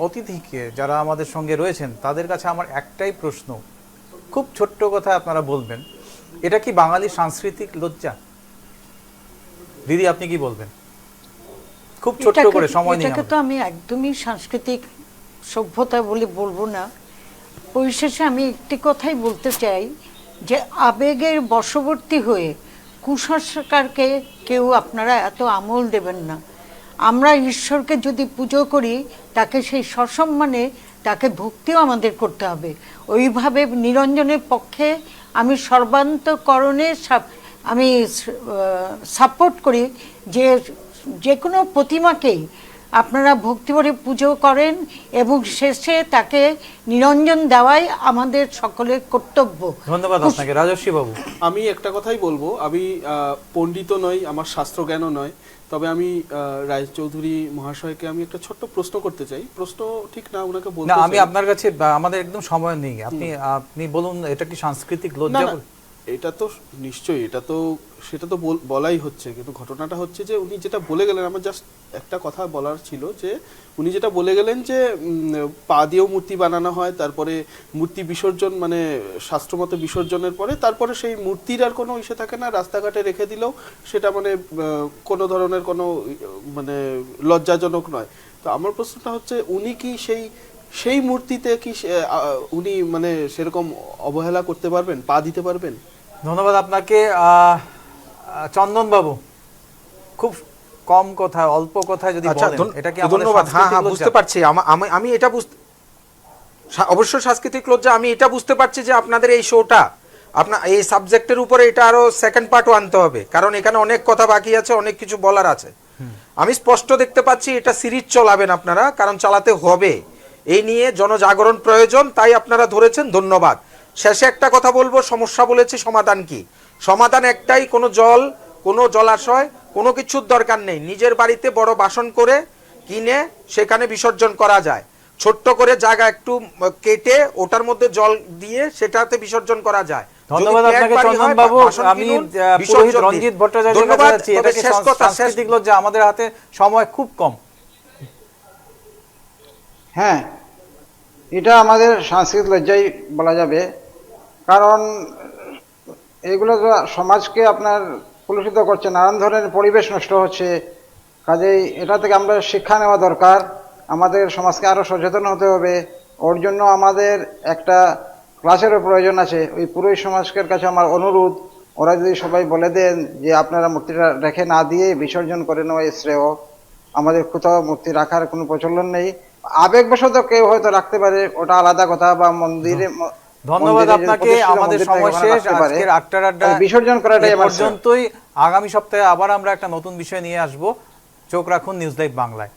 অতিথিকে যারা আমাদের সঙ্গে রয়েছেন তাদের কাছে আমার একটাই প্রশ্ন, খুব ছোট্ট কথা আপনারা বলবেন, এটা কি বাঙালি সাংস্কৃতিক লজ্জা? দিদি, আপনি কি বলবেন? খুব ছোট্ট করে সময় নিয়ে। এটাকে তো আমি একদমই সাংস্কৃতিক সভ্যতা বলে বলবো না। পরিশেষে আমি একটি কথাই বলতে চাই, যে আবেগের বশবর্তী হয়ে কুসংস্কারকে কেউ আপনারা এত আমল দেবেন না। আমরা ঈশ্বরকে যদি পুজো করি, তাকে সেই সসম্মানে তাকে ভক্তিও আমাদের করতে হবে। ওইভাবে নিরঞ্জনের পক্ষে আমি সর্বান্তকরণে আমি সাপোর্ট করি, যে কোনো প্রতিমাকেই আপনারা ভক্তিভরে পুজো করেন এবং শেষে তাকে নিরঞ্জন দেওয়াই আমাদের সকলের কর্তব্য। ধন্যবাদ আপনাকে। রাজস্বী বাবু, আমি একটা কথাই বলবো, আমি পণ্ডিত নই, আমার শাস্ত্রজ্ঞানও নয়, তবে আমি রায়চৌধুরী মহাশয়কে আমি একটা ছোট্ট প্রশ্ন করতে চাই। প্রশ্ন ঠিক না ওনাকে বলতে না, আমি আপনার কাছে আমাদের একদম সময় নেই, আপনি বলুন এটা কি সাংস্কৃতিক লজ্জা? এটা তো নিশ্চয়ই, সেটা তো বলাই হচ্ছে, কিন্তু ঘটনাটা হচ্ছে যে উনি যেটা বলে গেলেন, আমার জাস্ট একটা কথা বলার ছিল যে উনি যেটা বলে গেলেন যে পা দিয়েও মূর্তি বানানো হয়, তারপরে মূর্তি বিসর্জন মানে শাস্ত্রমতে বিসর্জনের পরে তারপরে সেই মূর্তির আর কোনো ইসে থাকে না, রাস্তাঘাটে রেখে দিলেও সেটা মানে কোনো ধরনের কোনো মানে লজ্জাজনক নয়। তো আমার প্রশ্নটা হচ্ছে উনি কি সেই মূর্তিতে কি উনি মানে সেরকম অবহেলা করতে পারবেন, পা দিতে পারবেন? ধন্যবাদ আপনাকে। চন্দন বাবু, খুব কম কথা, অল্প কথায় যদি বলেন এটা কি? ধন্যবাদ। হ্যাঁ হ্যাঁ, বুঝতে পারছি। আমি এটা অবশ্যই সাংস্কৃতিক লজ্জা। আমি এটা বুঝতে পারছি যে আপনাদের এই শোটা, আপনার এই সাবজেক্টের উপরে এটা আরো সেকেন্ড পার্টও আনতে হবে, কারণ এখানে অনেক কথা বাকি আছে, অনেক কিছু বলার আছে। আমি স্পষ্ট দেখতে পাচ্ছি এটা সিরিজ চলাবেন আপনারা, কারণ চালাতে হবে, এই নিয়ে জনজাগরণ প্রয়োজন, তাই আপনারা ধরেছেন। ধন্যবাদ। শেষে একটা কথা বলবো, সমস্যা বলেছি, সমাধান কি? সমাধান একটাই, কোনো জল, কোনো জলাশয়, কোনো কিছুর দরকার নেই। নিজের বাড়িতে বড় বাসন করে কিনে সেখানে বিসর্জন করা যায়, ছোট্ট করে জায়গা একটু কেটে ওটার মধ্যে জল দিয়ে সেটাতে বিসর্জন করা যায়। ধন্যবাদ আপনাকে চন্দন বাবু। আমি পুরোহিত রঞ্জিত ভট্টাচার্যের কাছে যাচ্ছি। এটা কি সাংস্কৃতিক লজ্জা? আমাদের হাতে সময় খুব কম। হ্যাঁ, এটা আমাদের সাংস্কৃতিক লজ্জাই বলা যাবে, কারণ এগুলো তো সমাজকে আপনার কলুষিত করছে, নানান ধরনের পরিবেশ নষ্ট হচ্ছে। কাজেই এটা থেকে আমরা শিক্ষা নেওয়া দরকার, আমাদের সমাজকে আরও সচেতন হতে হবে। ওর জন্য আমাদের একটা ক্লাসেরও প্রয়োজন আছে। ওই পুরোহিত সমাজের কাছে আমার অনুরোধ, ওরা যদি সবাই বলে দেন যে আপনারা মূর্তিটা রেখে না দিয়ে বিসর্জন করে নেওয়াই শ্রেয়। আমাদের কোথাও মূর্তি রাখার কোনো প্রচলন নেই। আবেগবশত কেউ হয়তো রাখতে পারে, ওটা আলাদা কথা, বা মন্দিরে। ধন্যবাদ আপনাকে। আমাদের সময় শেষ। আজকের আটটার আড্ডা বিসর্জন করাটাই পর্যন্তই। আগামী সপ্তাহে আবার আমরা একটা নতুন বিষয় নিয়ে আসব। চোখ রাখুন নিউজ লাইভ বাংলায়।